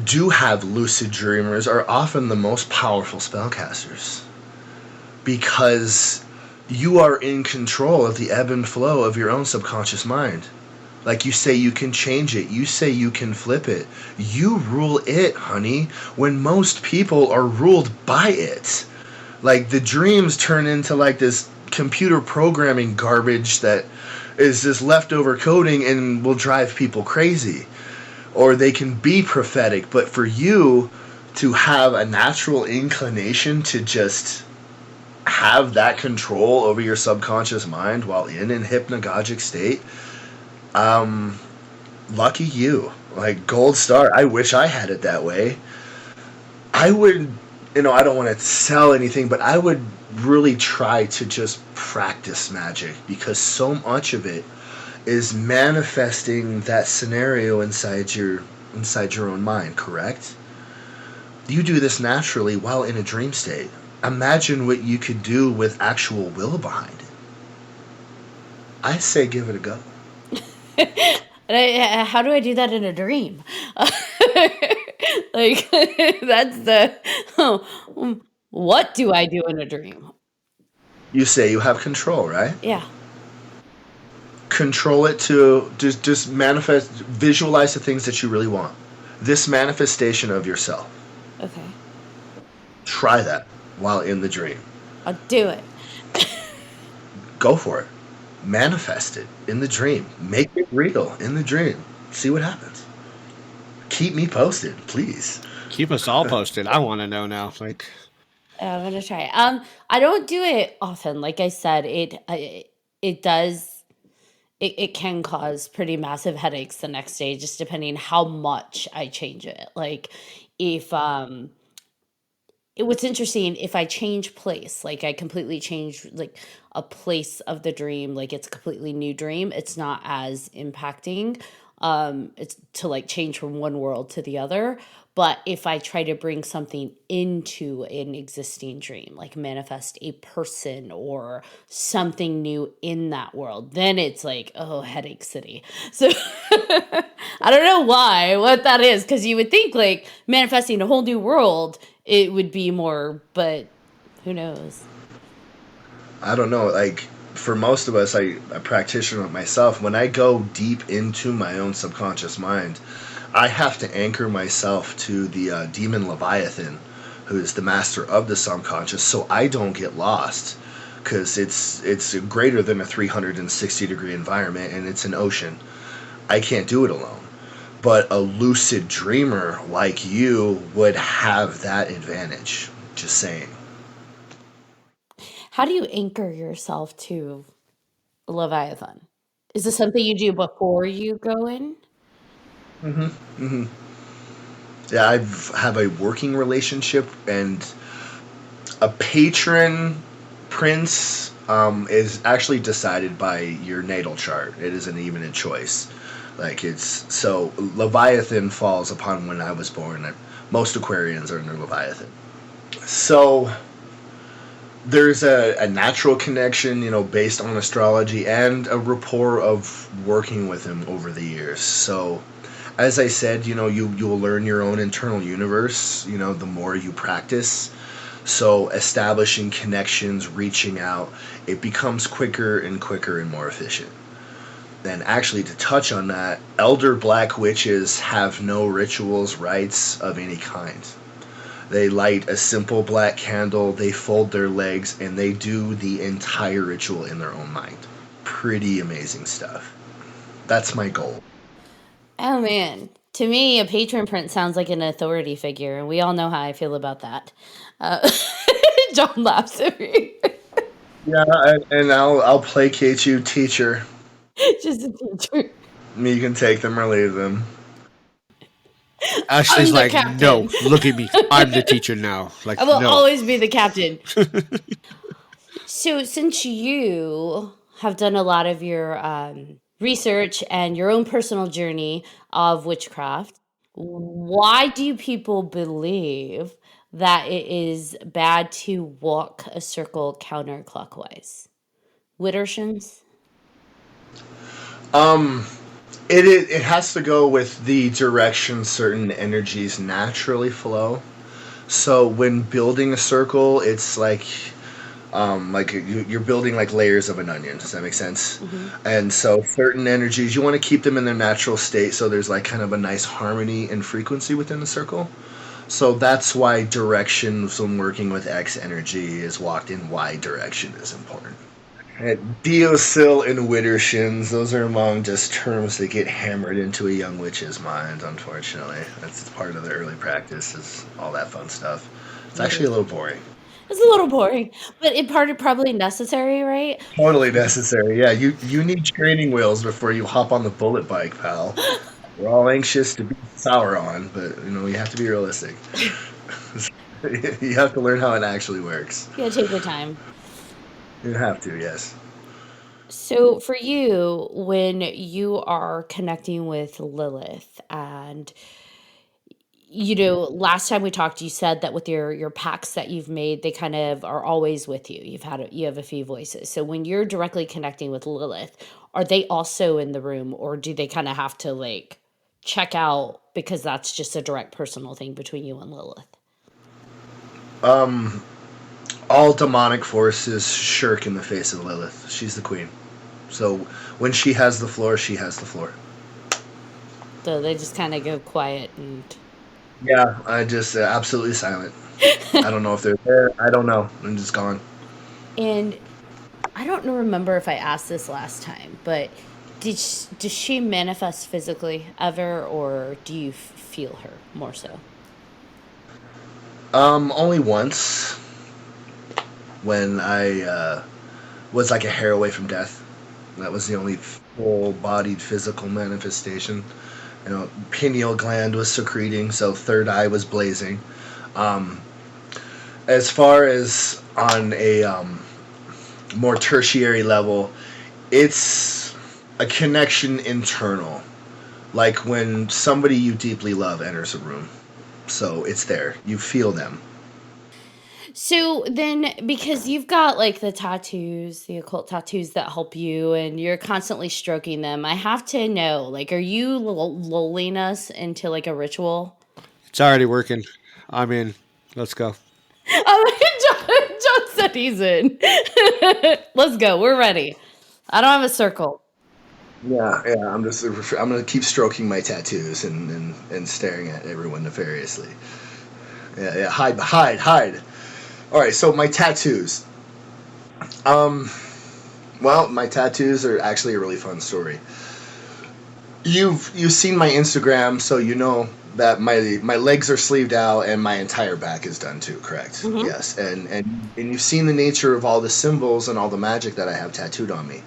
do have lucid dreamers are often the most powerful spellcasters, because you are in control of the ebb and flow of your own subconscious mind. Like you say, you can change it. You say you can flip it. You rule it, honey, when most people are ruled by it. Like the dreams turn into like this computer programming garbage that is just leftover coding and will drive people crazy. Or they can be prophetic, but for you to have a natural inclination to just have that control over your subconscious mind while in an hypnagogic state, lucky you. Like, gold star. I wish I had it that way. I would, I don't want to sell anything, but I would really try to just practice magic, because so much of it is manifesting that scenario inside your own mind, correct? You do this naturally while in a dream state. Imagine what you could do with actual will behind it. I say give it a go. How do I do that in a dream? Like that's what do I do in a dream? You say you have control, right? Yeah. Control it to just manifest, visualize the things that you really want. This manifestation of yourself. Okay. Try that while in the dream. I'll do it. Go for it. Manifest it in the dream. Make it real in the dream. See what happens. Keep me posted, please. Keep us all posted. I want to know now. Like, I'm gonna try. I don't do it often. Like I said, it does. It can cause pretty massive headaches the next day, just depending how much I change it. Like if what's interesting, if I change place, like I completely change like a place of the dream, like it's a completely new dream, it's not as impacting. It's to like change from one world to the other. But if I try to bring something into an existing dream, like manifest a person or something new in that world, then it's like, oh, headache city. So I don't know what that is, because you would think like manifesting a whole new world, it would be more, but who knows? I don't know. Like, for most of us, I practitioner myself, when I go deep into my own subconscious mind, I have to anchor myself to the demon Leviathan, who is the master of the subconscious, so I don't get lost, because it's greater than a 360-degree environment, and it's an ocean. I can't do it alone. But a lucid dreamer like you would have that advantage. Just saying. How do you anchor yourself to Leviathan? Is this something you do before you go in? Yeah, I have a working relationship, and a patron prince is actually decided by your natal chart. It isn't even a choice. Like, it's so Leviathan falls upon when I was born. Most Aquarians are under Leviathan. So there's a natural connection, based on astrology and a rapport of working with him over the years. So, as I said, you'll learn your own internal universe, the more you practice. So, establishing connections, reaching out, it becomes quicker and quicker and more efficient. And actually, to touch on that, elder black witches have no rituals, rites of any kind. They light a simple black candle, they fold their legs, and they do the entire ritual in their own mind. Pretty amazing stuff. That's my goal. Oh man, to me, a patron prince sounds like an authority figure, and we all know how I feel about that. John laughs at me. Yeah, and I'll placate you, teacher. Just a teacher. You can take them or leave them. Ashley's I'm the like, captain. no, look at me. I'm the teacher now. Like, I will no. always be the captain. So, since you have done a lot of your research and your own personal journey of witchcraft, why do people believe that it is bad to walk a circle counterclockwise? Widdershins? It has to go with the direction certain energies naturally flow. So when building a circle, it's like you're building like layers of an onion. Does that make sense? Mm-hmm. And so certain energies, you want to keep them in their natural state, so there's like kind of a nice harmony and frequency within the circle. So that's why directions when working with X energy is walked in Y direction is important. Deosil and Widdershins, those are among just terms that get hammered into a young witch's mind, unfortunately. That's part of the early practice, is all that fun stuff. It's actually a little boring. It's a little boring, but probably necessary, right? Totally necessary, yeah. You need training wheels before you hop on the bullet bike, pal. We're all anxious to be Sauron, but, you have to be realistic. You have to learn how it actually works. You gotta take your time. You have to, yes. So for you, when you are connecting with Lilith, and last time we talked, you said that with your pacts that you've made, they kind of are always with you. You have a few voices. So when you're directly connecting with Lilith, are they also in the room, or do they kind of have to like check out because that's just a direct personal thing between you and Lilith? All demonic forces shirk in the face of Lilith. She's the queen. So when she has the floor, she has the floor. So they just kind of go quiet and... Yeah, I just absolutely silent. I don't know if they're there. I don't know. I'm just gone. And I don't remember if I asked this last time, but does she manifest physically ever, or do you feel her more so? Only once, when I was like a hair away from death. That was the only full-bodied physical manifestation. Pineal gland was secreting, so third eye was blazing. As far as on a more tertiary level, it's a connection internal, like when somebody you deeply love enters a room. So it's there. You feel them. So then, because you've got like the tattoos, the occult tattoos that help you, and you're constantly stroking them, I have to know, like, are you lulling us into like a ritual? It's already working. I'm in. Let's go. John said he's in. Let's go. We're ready. I don't have a circle. Yeah. I'm gonna keep stroking my tattoos and staring at everyone nefariously. Yeah. Hide. All right. So my tattoos. Well, my tattoos are actually a really fun story. You've seen my Instagram, so you know that my legs are sleeved out and my entire back is done too, correct? Mhm. Yes. And you've seen the nature of all the symbols and all the magic that I have tattooed on me.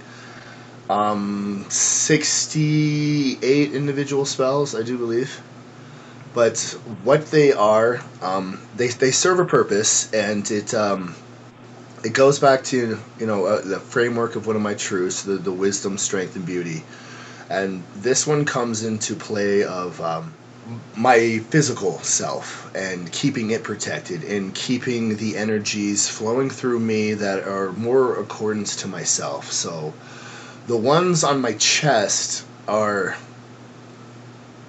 68 individual spells, I do believe. But what they are, they serve a purpose, and it goes back to the framework of one of my truths, the wisdom, strength, and beauty. And this one comes into play of my physical self and keeping it protected and keeping the energies flowing through me that are more accordance to myself. So the ones on my chest are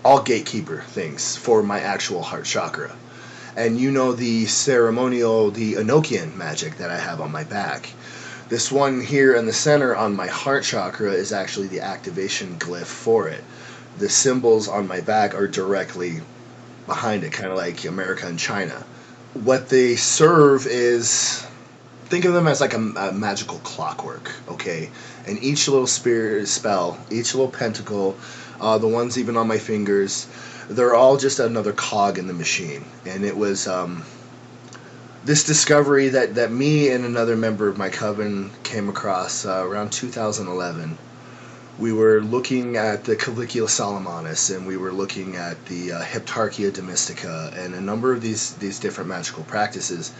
all gatekeeper things for my actual heart chakra. And you know the ceremonial, the Enochian magic that I have on my back. This one here in the center on my heart chakra is actually the activation glyph for it. The symbols on my back are directly behind it, kind of like America and China. What they serve is, think of them as like a magical clockwork, okay? And each little spirit spell, each little pentacle, the ones even on my fingers, they're all just another cog in the machine. And it was this discovery that me and another member of my coven came across around 2011. We were looking at the Caligula Solomonus, and we were looking at the Heptarchia Domestica, and a number of these different magical practices.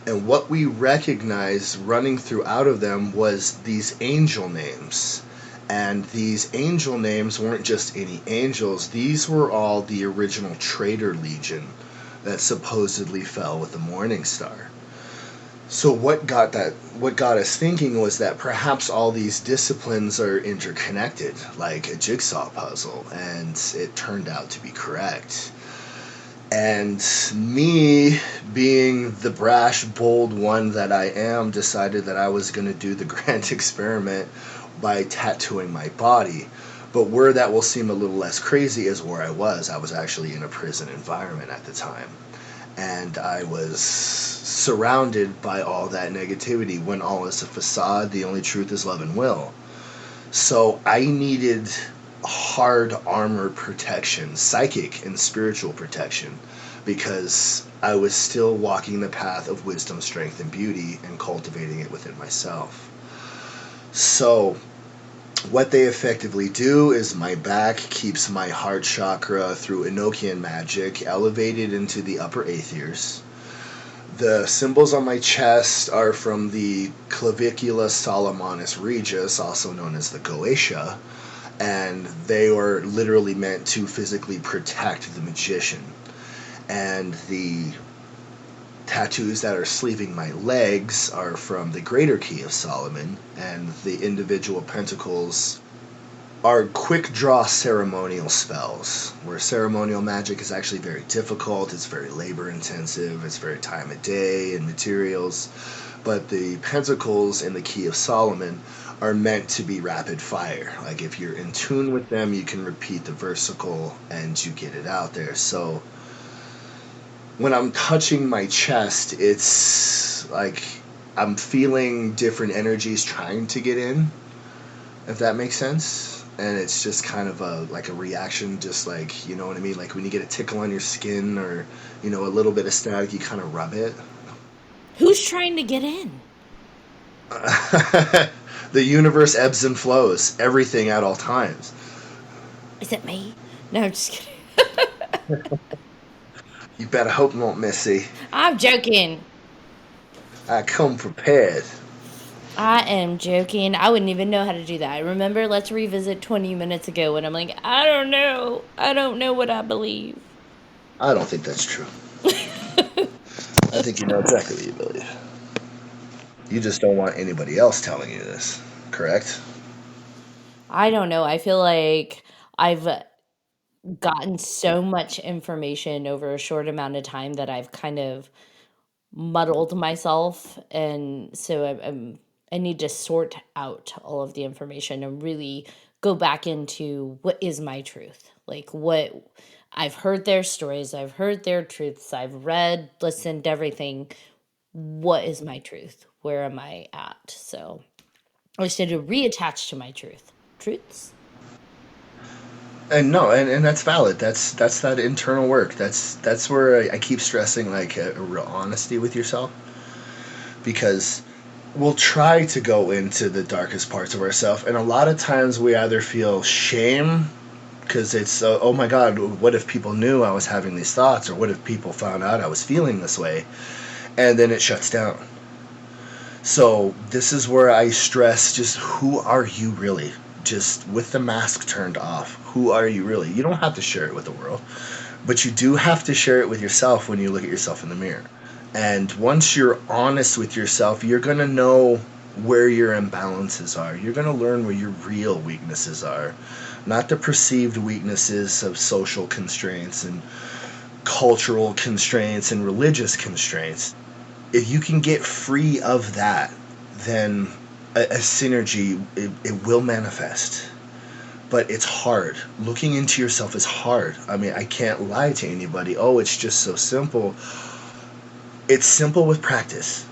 And what we recognized running throughout of them was these angel names. And these angel names weren't just any angels. These were all the original Traitor Legion that supposedly fell with the Morning Star. So what got us thinking was that perhaps all these disciplines are interconnected, like a jigsaw puzzle, and it turned out to be correct. And me, being the brash, bold one that I am, decided that I was going to do the grand experiment by tattooing my body. But where that will seem a little less crazy is where I was. I was actually in a prison environment at the time. And I was surrounded by all that negativity when all is a facade. The only truth is love and will. So I needed hard armor protection, psychic and spiritual protection, because I was still walking the path of wisdom, strength, and beauty and cultivating it within myself. So what they effectively do is my back keeps my heart chakra through Enochian magic elevated into the upper aethyrs. The symbols on my chest are from the Clavicula Solomonus Regis, also known as the Goetia, and they are literally meant to physically protect the magician. And the tattoos that are sleeving my legs are from the Greater Key of Solomon, and the individual pentacles are quick draw ceremonial spells, where ceremonial magic is actually very difficult, it's very labor intensive, it's very time of day and materials, but the pentacles in the Key of Solomon are meant to be rapid fire. Like if you're in tune with them, you can repeat the versicle and you get it out there. So when I'm touching my chest, it's like I'm feeling different energies trying to get in, if that makes sense. And it's just kind of a reaction, just like, you know what I mean? Like when you get a tickle on your skin or, you know, a little bit of static, you kind of rub it. Who's trying to get in? The universe ebbs and flows, everything at all times. Is it me? No, I'm just kidding. You better hope not, Missy. I'm joking. I come prepared. I am joking. I wouldn't even know how to do that. I remember Let's Revisit 20 minutes ago when I'm like, I don't know. I don't know what I believe. I don't think that's true. I think you know exactly what you believe. You just don't want anybody else telling you this, correct? I don't know. I feel like I've gotten so much information over a short amount of time that I've kind of muddled myself, and so I need to sort out all of the information and really go back into what is my truth. Like, what I've heard their stories, I've heard their truths, I've read, listened, everything. What is my truth? Where am I at? So I just need to reattach to my truths. And no, and that's valid. That's that internal work. That's where I keep stressing like a real honesty with yourself, because we'll try to go into the darkest parts of ourselves, and a lot of times we either feel shame because it's oh my God, what if people knew I was having these thoughts, or what if people found out I was feeling this way, and then it shuts down. So this is where I stress just who are you really? Just with the mask turned off, who are you really? You don't have to share it with the world. But you do have to share it with yourself when you look at yourself in the mirror. And once you're honest with yourself, you're going to know where your imbalances are. You're going to learn where your real weaknesses are, not the perceived weaknesses of social constraints and cultural constraints and religious constraints. If you can get free of that, then a synergy, it will manifest. But it's hard. Looking into yourself is hard. I mean, I can't lie to anybody. Oh, it's just so simple. It's simple with practice.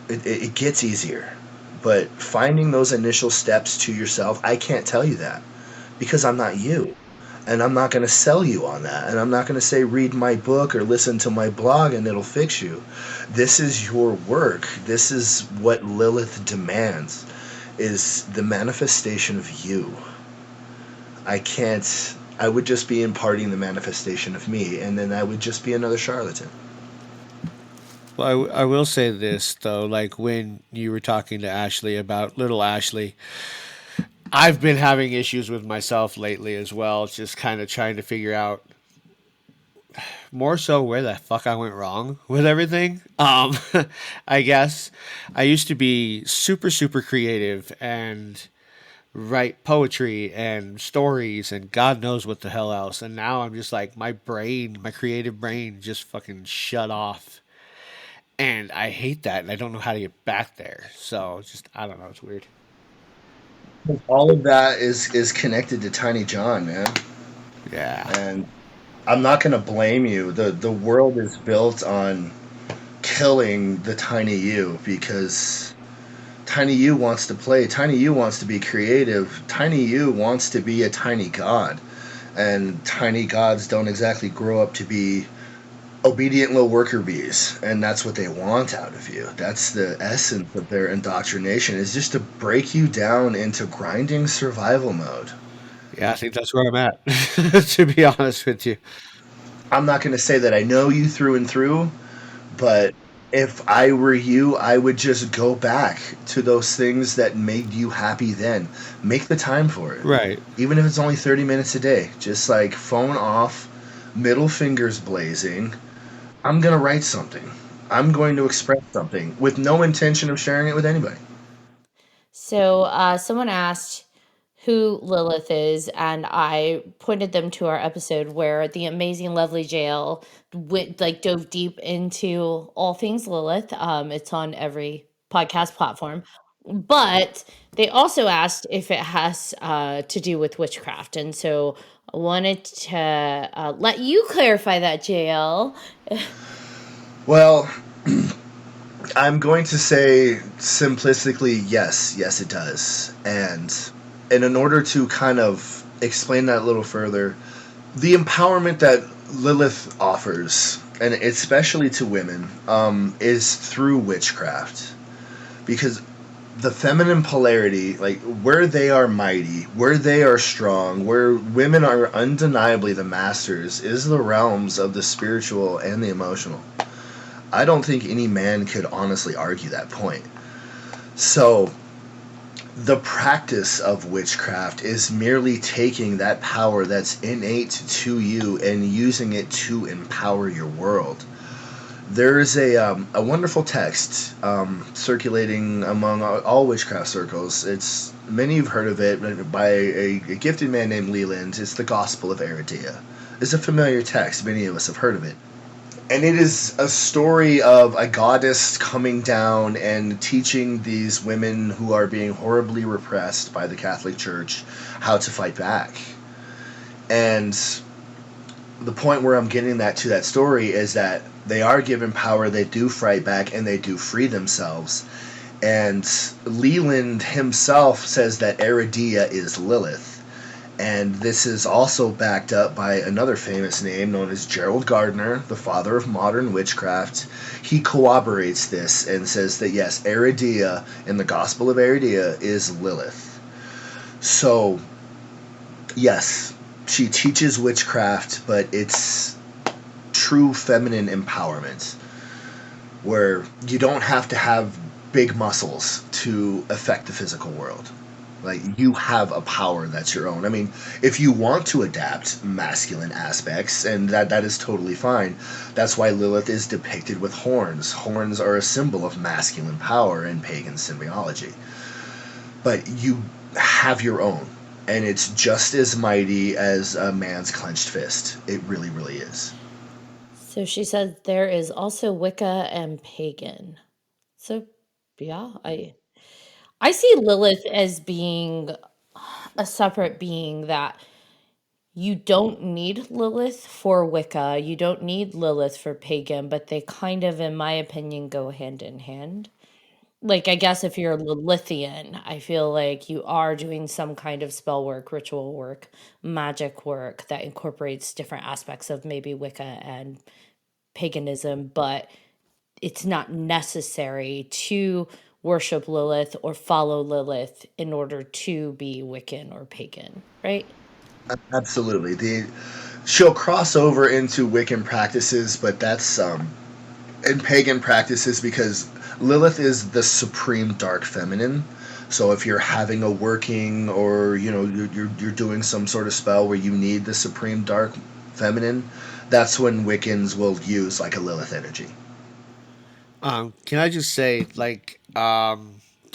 It gets easier. But finding those initial steps to yourself, I can't tell you that because I'm not you. And I'm not going to sell you on that. And I'm not going to say read my book or listen to my blog and it'll fix you. This is your work. This is what Lilith demands, is the manifestation of you. I would just be imparting the manifestation of me, and then I would just be another charlatan. Well, I will say this though, like when you were talking to Ashley about little Ashley, I've been having issues with myself lately as well, just kind of trying to figure out more so where the fuck I went wrong with everything. I guess I used to be super creative and write poetry and stories and God knows what the hell else. And now I'm just like, my brain, my creative brain just fucking shut off. And I hate that. And I don't know how to get back there. So just, I don't know. It's weird. All of that is connected to Tiny John, man. Yeah. And I'm not going to blame you. The world is built on killing the tiny you because tiny you wants to play. Tiny you wants to be creative. Tiny you wants to be a tiny god. And tiny gods don't exactly grow up to be obedient little worker bees, and that's what they want out of you. That's the essence of their indoctrination, is just to break you down into grinding survival mode. Yeah, I think that's where I'm at, to be honest with you. I'm not going to say that I know you through and through, but if I were you, I would just go back to those things that made you happy then. Make the time for it. Right. Even if it's only 30 minutes a day. Just like phone off, middle fingers blazing. I'm going to write something. I'm going to express something with no intention of sharing it with anybody. So someone asked who Lilith is, and I pointed them to our episode where the amazing, lovely Jael dove deep into all things Lilith. It's on every podcast platform, but they also asked if it has to do with witchcraft, and so I wanted to let you clarify that, Jael. Well, I'm going to say simplistically, yes, it does. And in order to kind of explain that a little further, the empowerment that Lilith offers, and especially to women, is through witchcraft. Because the feminine polarity, like where they are mighty, where they are strong, where women are undeniably the masters, is the realms of the spiritual and the emotional. I don't think any man could honestly argue that point. So, the practice of witchcraft is merely taking that power that's innate to you and using it to empower your world. There is a wonderful text circulating among all witchcraft circles. It's many have heard of it by a gifted man named Leland. It's the Gospel of Aridia. It's a familiar text. Many of us have heard of it. And it is a story of a goddess coming down and teaching these women who are being horribly repressed by the Catholic Church how to fight back. And the point where I'm getting to that story is that they are given power, they do fight back, and they do free themselves. And Leland himself says that Aridia is Lilith. And this is also backed up by another famous name known as Gerald Gardner, the father of modern witchcraft. He corroborates this and says that yes, Aridia in the Gospel of Aridia is Lilith. So, yes, she teaches witchcraft, but it's true feminine empowerment, where you don't have to have big muscles to affect the physical world. Like, you have a power that's your own. I mean, if you want to adapt masculine aspects, and that is totally fine. That's why Lilith is depicted with horns. Horns are a symbol of masculine power in pagan symbology. But you have your own, and it's just as mighty as a man's clenched fist. It really, really is. So she said there is also Wicca and pagan. So yeah, I see Lilith as being a separate being that you don't need Lilith for Wicca, you don't need Lilith for pagan, but they kind of, in my opinion, go hand in hand. Like, I guess if you're Lilithian, I feel like you are doing some kind of spell work, ritual work, magic work that incorporates different aspects of maybe Wicca and paganism, but it's not necessary to worship Lilith or follow Lilith in order to be Wiccan or pagan, right? Absolutely. She'll cross over into Wiccan practices, but that's in pagan practices because Lilith is the supreme dark feminine. So if you're having a working, or you're doing some sort of spell where you need the supreme dark feminine, that's when Wiccans will use like a Lilith energy. Can I just say, like, to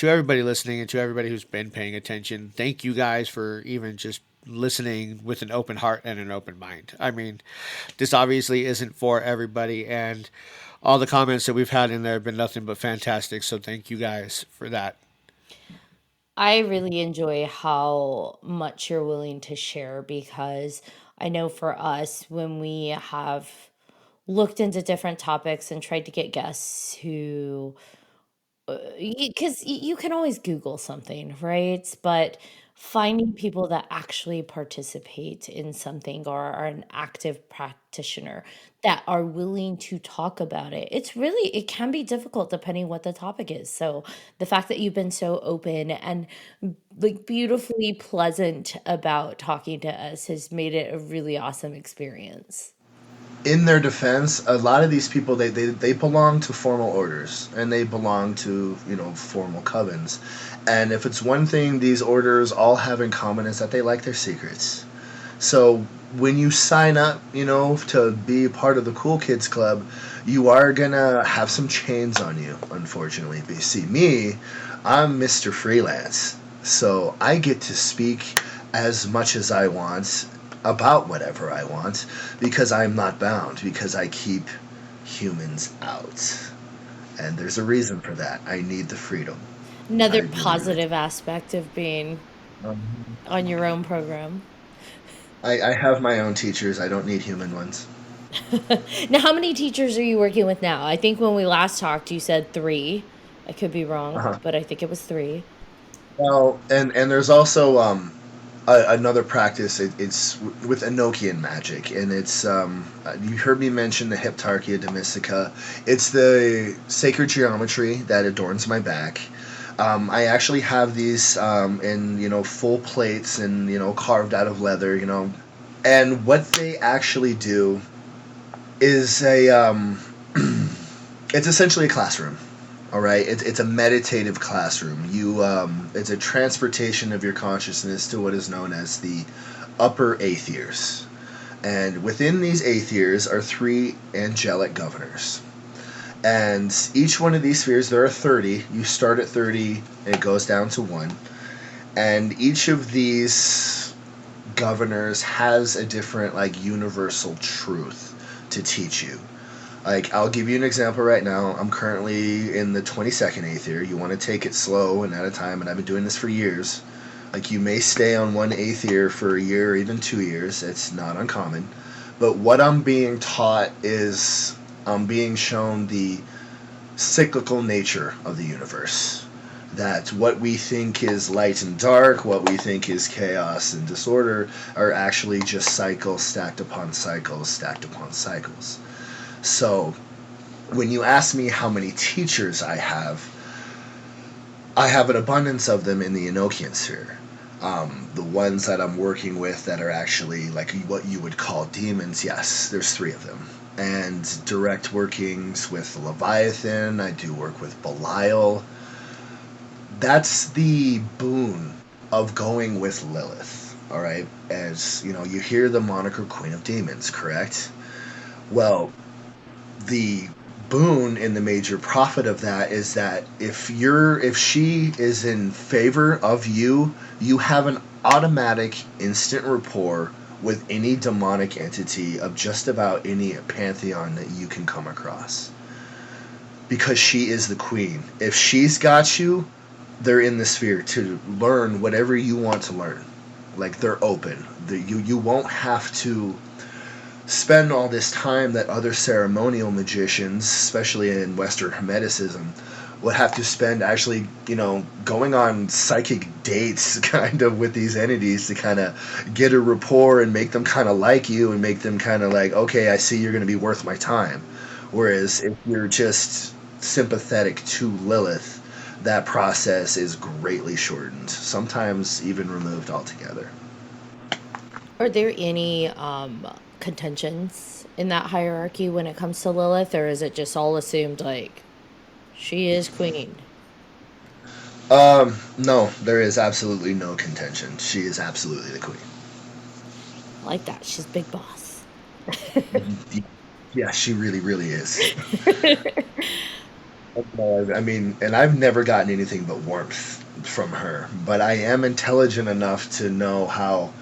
everybody listening and to everybody who's been paying attention, thank you guys for even just listening with an open heart and an open mind. I mean, this obviously isn't for everybody, and all the comments that we've had in there have been nothing but fantastic. So thank you guys for that. I really enjoy how much you're willing to share because I know for us, when we have looked into different topics and tried to get guests who because you can always Google something, right? But finding people that actually participate in something or are an active practitioner that are willing to talk about it, it can be difficult depending what the topic is. So the fact that you've been so open and like beautifully pleasant about talking to us has made it a really awesome experience. In their defense, a lot of these people they belong to formal orders, and they belong to formal covens. And if it's one thing these orders all have in common is that they like their secrets. So when you sign up, to be part of the Cool Kids Club, you are gonna have some chains on you, unfortunately. But you see, me, I'm Mr. Freelance, so I get to speak as much as I want about whatever I want because I'm not bound, because I keep humans out. And there's a reason for that. I need the freedom. I Another really, really positive aspect of being do. on your own program. I have my own teachers. I don't need human ones. Now, how many teachers are you working with now? I think when we last talked, you said three. I could be wrong, Uh-huh. but I think it was three. Well, and there's also another practice. It's with Enochian magic, and it's you heard me mention the Heptarchia Domestica. It's the sacred geometry that adorns my back. I actually have these in full plates and carved out of leather. And what they actually do is it's essentially a classroom. All right, it's a meditative classroom. It's a transportation of your consciousness to what is known as the upper aethyrs, and within these aethyrs are three angelic governors. And each one of these spheres, there are 30. You start at 30, and it goes down to 1. And each of these governors has a different, like, universal truth to teach you. Like, I'll give you an example right now. I'm currently in the 22nd aether. You want to take it slow and at a time, and I've been doing this for years. Like, you may stay on one aether for a year or even 2 years. It's not uncommon. But what I'm being taught is I'm being shown the cyclical nature of the universe. That what we think is light and dark, what we think is chaos and disorder, are actually just cycles stacked upon cycles stacked upon cycles. So, when you ask me how many teachers I have an abundance of them in the Enochian sphere. The ones that I'm working with that are actually like what you would call demons, yes, there's 3 of them. And direct workings with Leviathan, I do work with Belial. That's the boon of going with Lilith. All right, as you know, you hear the moniker Queen of Demons, correct? Well, the boon and the major profit of that is that if she is in favor of you, you have an automatic instant rapport with any demonic entity of just about any pantheon that you can come across, because she is the queen. If she's got you, they're in the sphere to learn whatever you want to learn. Like, they're open. You won't have to spend all this time that other ceremonial magicians, especially in Western Hermeticism, would have to spend actually, going on psychic dates kind of with these entities to kind of get a rapport and make them kind of like you and make them kind of like, okay, I see you're going to be worth my time. Whereas if you're just sympathetic to Lilith, that process is greatly shortened, sometimes even removed altogether. Are there any contentions in that hierarchy when it comes to Lilith, or is it just all assumed like she is queen? No, there is absolutely no contention. She is absolutely the queen. I like that. She's big boss. Yeah, she really, really is. I mean, and I've never gotten anything but warmth from her, but I am intelligent enough to know how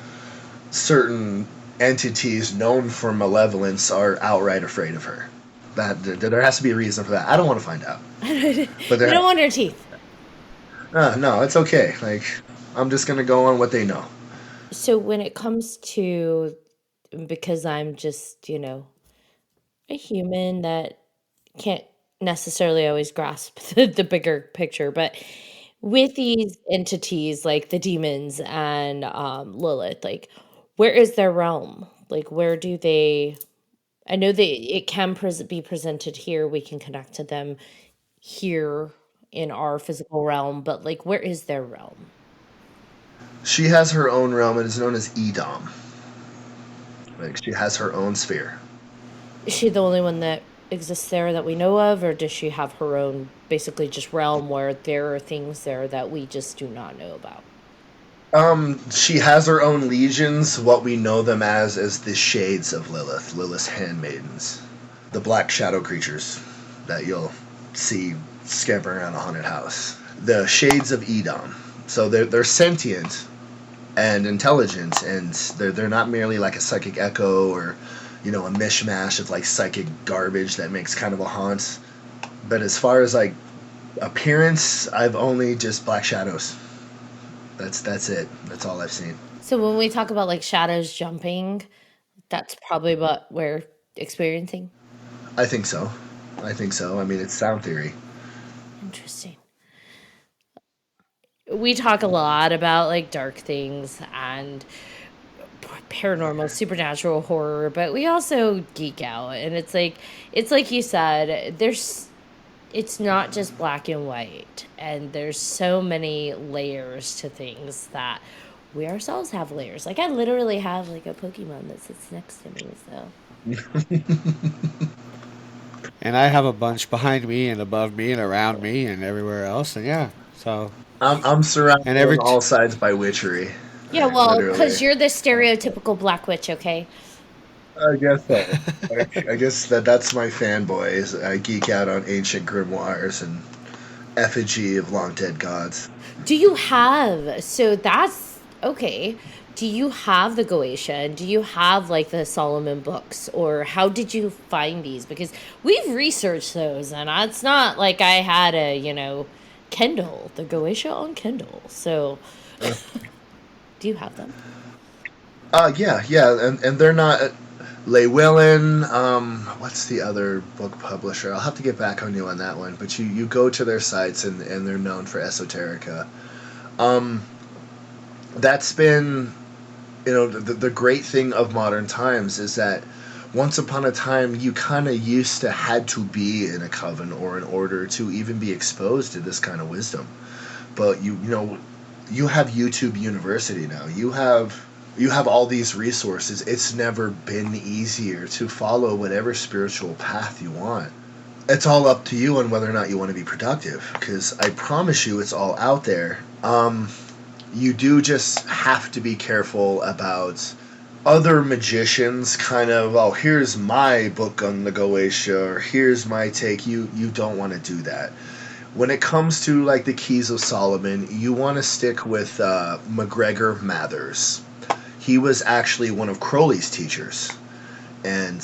certain entities known for malevolence are outright afraid of her. That there has to be a reason for that. I don't want to find out. But You don't want her teeth. No, it's okay. Like, I'm just gonna go on what they know. So when it comes to, because I'm just, a human that can't necessarily always grasp the bigger picture, but with these entities like the demons and Lilith, like, where is their realm? Like, where do they? I know that it can be presented here. We can connect to them here in our physical realm, but like, where is their realm? She has her own realm. It is known as Edom. Like, she has her own sphere. Is she the only one that exists there that we know of, or does she have her own, basically just realm where there are things there that we just do not know about? She has her own legions. What we know them as the shades of Lilith, Lilith's handmaidens, the black shadow creatures that you'll see scampering around a haunted house. The shades of Edom. So they're sentient and intelligent, and they're not merely like a psychic echo or a mishmash of like psychic garbage that makes kind of a haunt. But as far as like appearance, I've only just black shadows. That's it. That's all I've seen. So when we talk about like shadows jumping, that's probably what we're experiencing. I think so. I mean, it's sound theory. Interesting. We talk a lot about like dark things and paranormal, supernatural horror, but we also geek out, and it's like you said, it's not just black and white, and there's so many layers to things that we ourselves have layers. Like, I literally have like a Pokemon that sits next to me, so. And I have a bunch behind me and above me and around me and everywhere else. And yeah, so I'm surrounded and every on all sides by witchery. Yeah, well, Literally. because you're the stereotypical black witch, okay? I guess so. I guess that's my fanboys. I geek out on ancient grimoires and effigy of long dead gods. Do you have, so that's, okay, do you have the Goetia? Do you have like the Solomon books? Or how did you find these? Because we've researched those, and it's not like I had a, Kindle, the Goetia on Kindle. So, do you have them? Yeah, and they're not Llewellyn. What's the other book publisher? I'll have to get back on you on that one. But you go to their sites, and they're known for esoterica. That's been, the great thing of modern times is that once upon a time you kind of used to had to be in a coven or an order to even be exposed to this kind of wisdom. But you have YouTube University now. You have all these resources. It's never been easier to follow whatever spiritual path you want. It's all up to you on whether or not you want to be productive, because I promise you it's all out there. you do just have to be careful about other magicians kind of, oh, here's my book on the Goetia, or here's my take. You don't want to do that. When it comes to like the Keys of Solomon, you want to stick with MacGregor Mathers. He was actually one of Crowley's teachers, and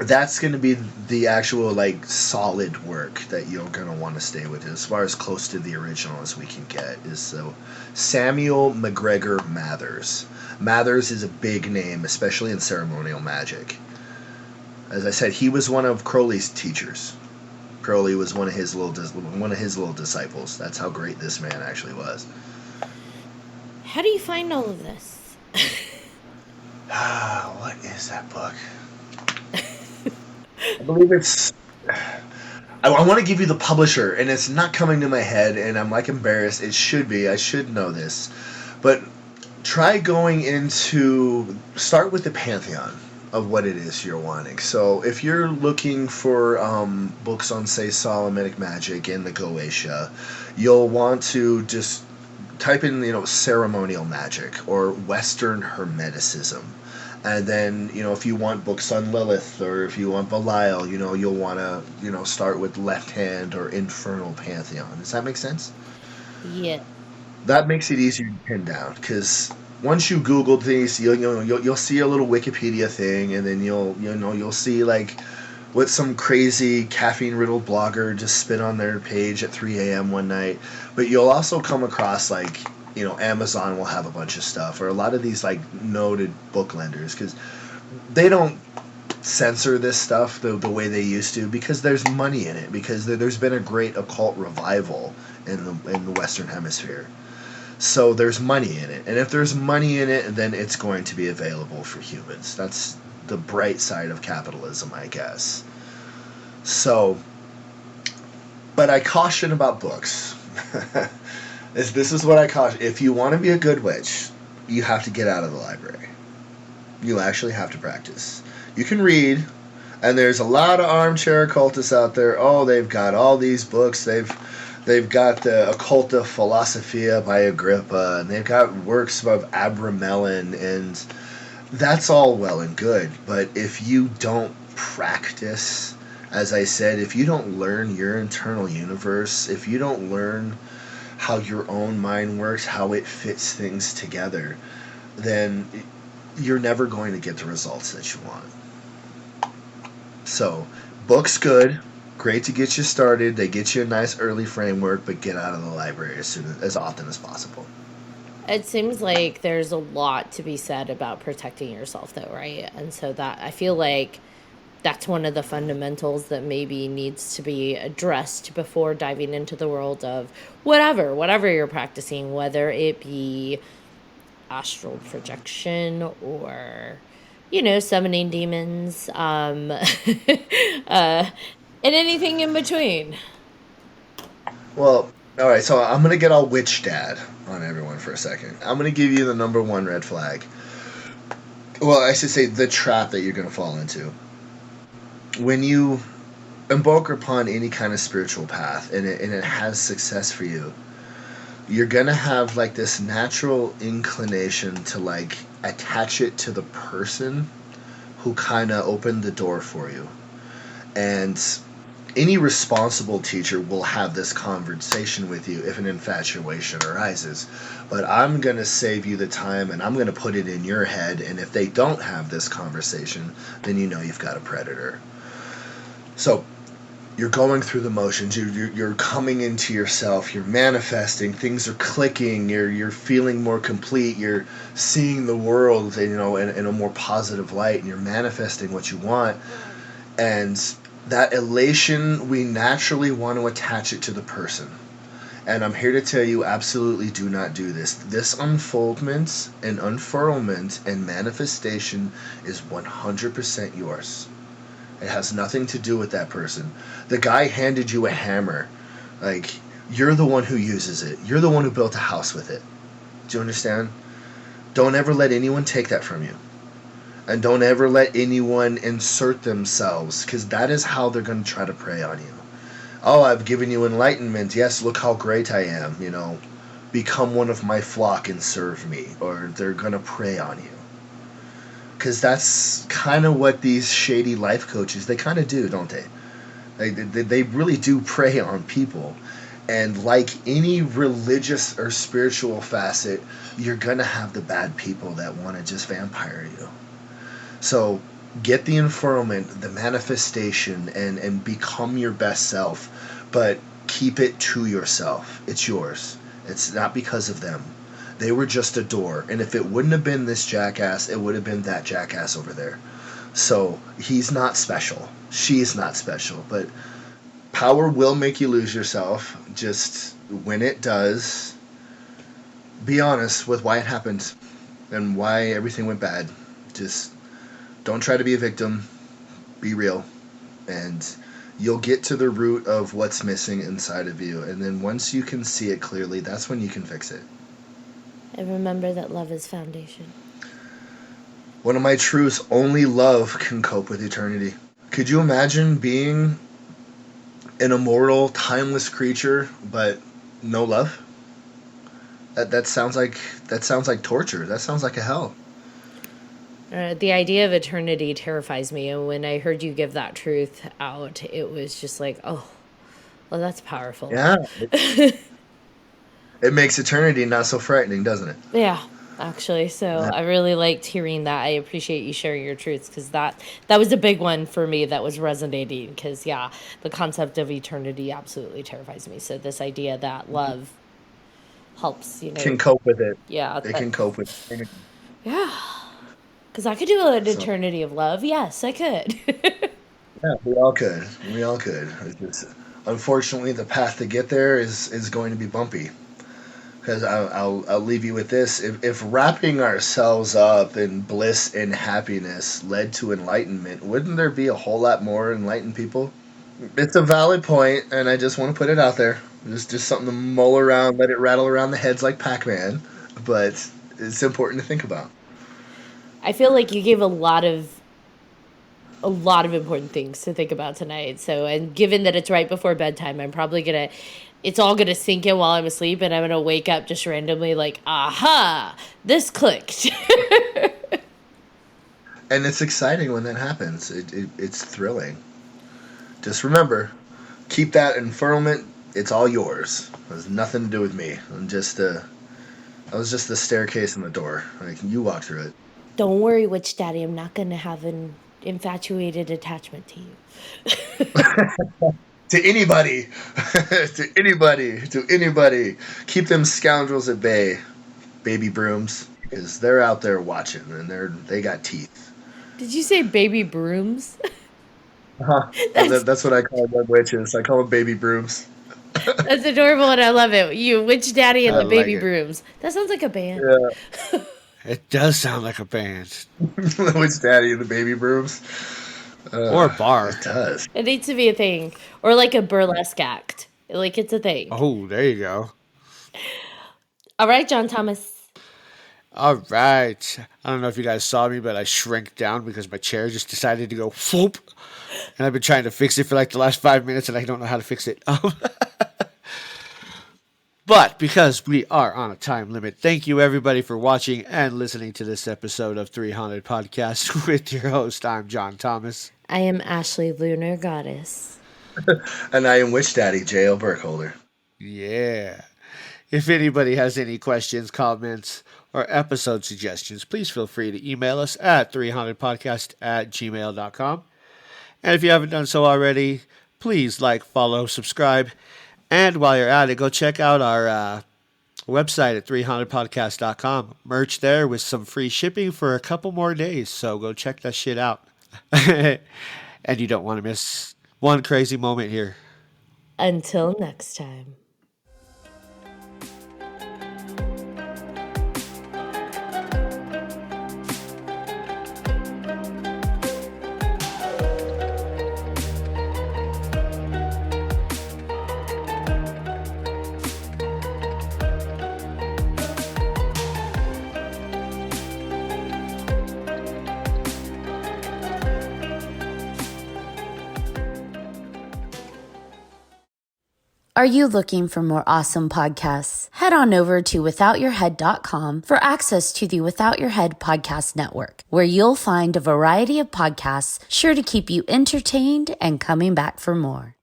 that's going to be the actual like solid work that you're going to want to stay with, as far as close to the original as we can get. Is so Samuel MacGregor Mathers. Mathers is a big name, especially in ceremonial magic. As I said, he was one of Crowley's teachers. Crowley was one of his little disciples. That's how great this man actually was. How do you find all of this? What is that book? I believe it's... I want to give you the publisher, and it's not coming to my head, and I'm like embarrassed. It should be. I should know this. But try going into... Start with the pantheon of what it is you're wanting. So if you're looking for books on, say, Solomonic magic and the Goetia, you'll want to just type in, ceremonial magic or Western Hermeticism. And then, if you want books on Lilith, or if you want Belial, you'll want to, start with Left Hand or Infernal Pantheon. Does that make sense? Yeah. That makes it easier to pin down, because once you Google things, you'll see a little Wikipedia thing, and then you'll see like what some crazy caffeine-riddled blogger just spit on their page at 3 a.m. one night. But you'll also come across like, Amazon will have a bunch of stuff, or a lot of these like noted book lenders, because they don't censor this stuff the way they used to, because there's money in it, because there's been a great occult revival in the Western Hemisphere. So there's money in it, and if there's money in it, then it's going to be available for humans. That's the bright side of capitalism, I guess. So, but I caution about books. This is what I caution. If you want to be a good witch, you have to get out of the library. You actually have to practice. You can read, and there's a lot of armchair occultists out there. Oh, they've got all these books. They've got the Occulta Philosophia by Agrippa, and they've got works of Abramelin, and that's all well and good. But if you don't practice, as I said, if you don't learn your internal universe, if you don't learn how your own mind works, how it fits things together, then you're never going to get the results that you want. So, books good. Great to get you started. They get you a nice early framework, but get out of the library as often as possible. It seems like there's a lot to be said about protecting yourself, though, right? And so that I feel like that's one of the fundamentals that maybe needs to be addressed before diving into the world of whatever you're practicing, whether it be astral projection or, summoning demons, and anything in between. Well, all right, so I'm going to get all witch dad on everyone for a second. I'm going to give you the number one red flag. Well, I should say the trap that you're going to fall into. When you embark upon any kind of spiritual path and it has success for you, you're going to have like this natural inclination to like attach it to the person who kind of opened the door for you. And any responsible teacher will have this conversation with you if an infatuation arises. But I'm going to save you the time, and I'm going to put it in your head, and if they don't have this conversation, then you've got a predator. So you're going through the motions, you're coming into yourself, you're manifesting, things are clicking, you're feeling more complete, you're seeing the world in a more positive light, and you're manifesting what you want. And that elation, we naturally want to attach it to the person. And I'm here to tell you, absolutely do not do this. This unfoldment and unfurlment and manifestation is 100% yours. It has nothing to do with that person. The guy handed you a hammer. Like, you're the one who uses it. You're the one who built a house with it. Do you understand? Don't ever let anyone take that from you. And don't ever let anyone insert themselves, because that is how they're going to try to prey on you. Oh, I've given you enlightenment. Yes, look how great I am, become one of my flock and serve me, or they're going to prey on you. Because that's kind of what these shady life coaches, they kind of do, don't they? They really do prey on people. And like any religious or spiritual facet, you're going to have the bad people that want to just vampire you. So get the enfurlement, the manifestation, and become your best self. But keep it to yourself. It's yours. It's not because of them. They were just a door. And if it wouldn't have been this jackass, it would have been that jackass over there. So he's not special. She's not special. But power will make you lose yourself. Just when it does, be honest with why it happened and why everything went bad. Just don't try to be a victim. Be real. And you'll get to the root of what's missing inside of you. And then once you can see it clearly, that's when you can fix it. And remember that love is foundation. One of my truths, only love can cope with eternity. Could you imagine being an immortal, timeless creature, but no love? That sounds like torture. That sounds like a hell. The idea of eternity terrifies me, and when I heard you give that truth out, it was just like, oh, well, that's powerful. Yeah. It makes eternity not so frightening, doesn't it? Yeah, actually. So I really liked hearing that. I appreciate you sharing your truths, because that was a big one for me that was resonating, because, yeah, the concept of eternity absolutely terrifies me. So this idea that love helps, can cope with it. Yeah. It can cope with it. Yeah. Because I could do an eternity of love. Yes, I could. Yeah, we all could. We all could. It's just, unfortunately, the path to get there is going to be bumpy. Because I'll leave you with this. If wrapping ourselves up in bliss and happiness led to enlightenment, wouldn't there be a whole lot more enlightened people? It's a valid point, and I just want to put it out there. It's just something to mull around, let it rattle around the heads like Pac-Man. But it's important to think about. I feel like you gave a lot of important things to think about tonight. So, and given that it's right before bedtime, I'm probably it's all gonna sink in while I'm asleep, and I'm gonna wake up just randomly like, aha, this clicked. And it's exciting when that happens. It's thrilling. Just remember, keep that enfurlement. It's all yours. It has nothing to do with me. I was just the staircase and the door. Like, you walk through it. Don't worry, Witch Daddy. I'm not gonna have an infatuated attachment to you. To anybody. To anybody. Keep them scoundrels at bay, baby brooms. Because they're out there watching, and they got teeth. Did you say baby brooms? Uh-huh. That's what I call them witches. I call them baby brooms. That's adorable, and I love it. You, Witch Daddy and the baby like brooms. That sounds like a band. Yeah. It does sound like a band. Witch Daddy and the baby brooms. Or a bar. It does. It needs to be a thing. Or like a burlesque act. Like, it's a thing. Oh, there you go. All right, John Thomas. All right. I don't know if you guys saw me, but I shrank down because my chair just decided to go whoop. And I've been trying to fix it for like the last 5 minutes, and I don't know how to fix it. But because we are on a time limit, thank you everybody for watching and listening to this episode of 3Haunted Podcast with your host. I'm John Thomas. I am Ashley Lunar Goddess. And I am Witch Daddy, J.L. Burkholder. Yeah. If anybody has any questions, comments, or episode suggestions, please feel free to email us at 3hauntedpodcast@gmail.com. And if you haven't done so already, please like, follow, subscribe. And while you're at it, go check out our website at 3hauntedpodcast.com. Merch there with some free shipping for a couple more days. So go check that shit out. And you don't want to miss one crazy moment here. Until next time. Are you looking for more awesome podcasts? Head on over to withoutyourhead.com for access to the Without Your Head podcast network, where you'll find a variety of podcasts sure to keep you entertained and coming back for more.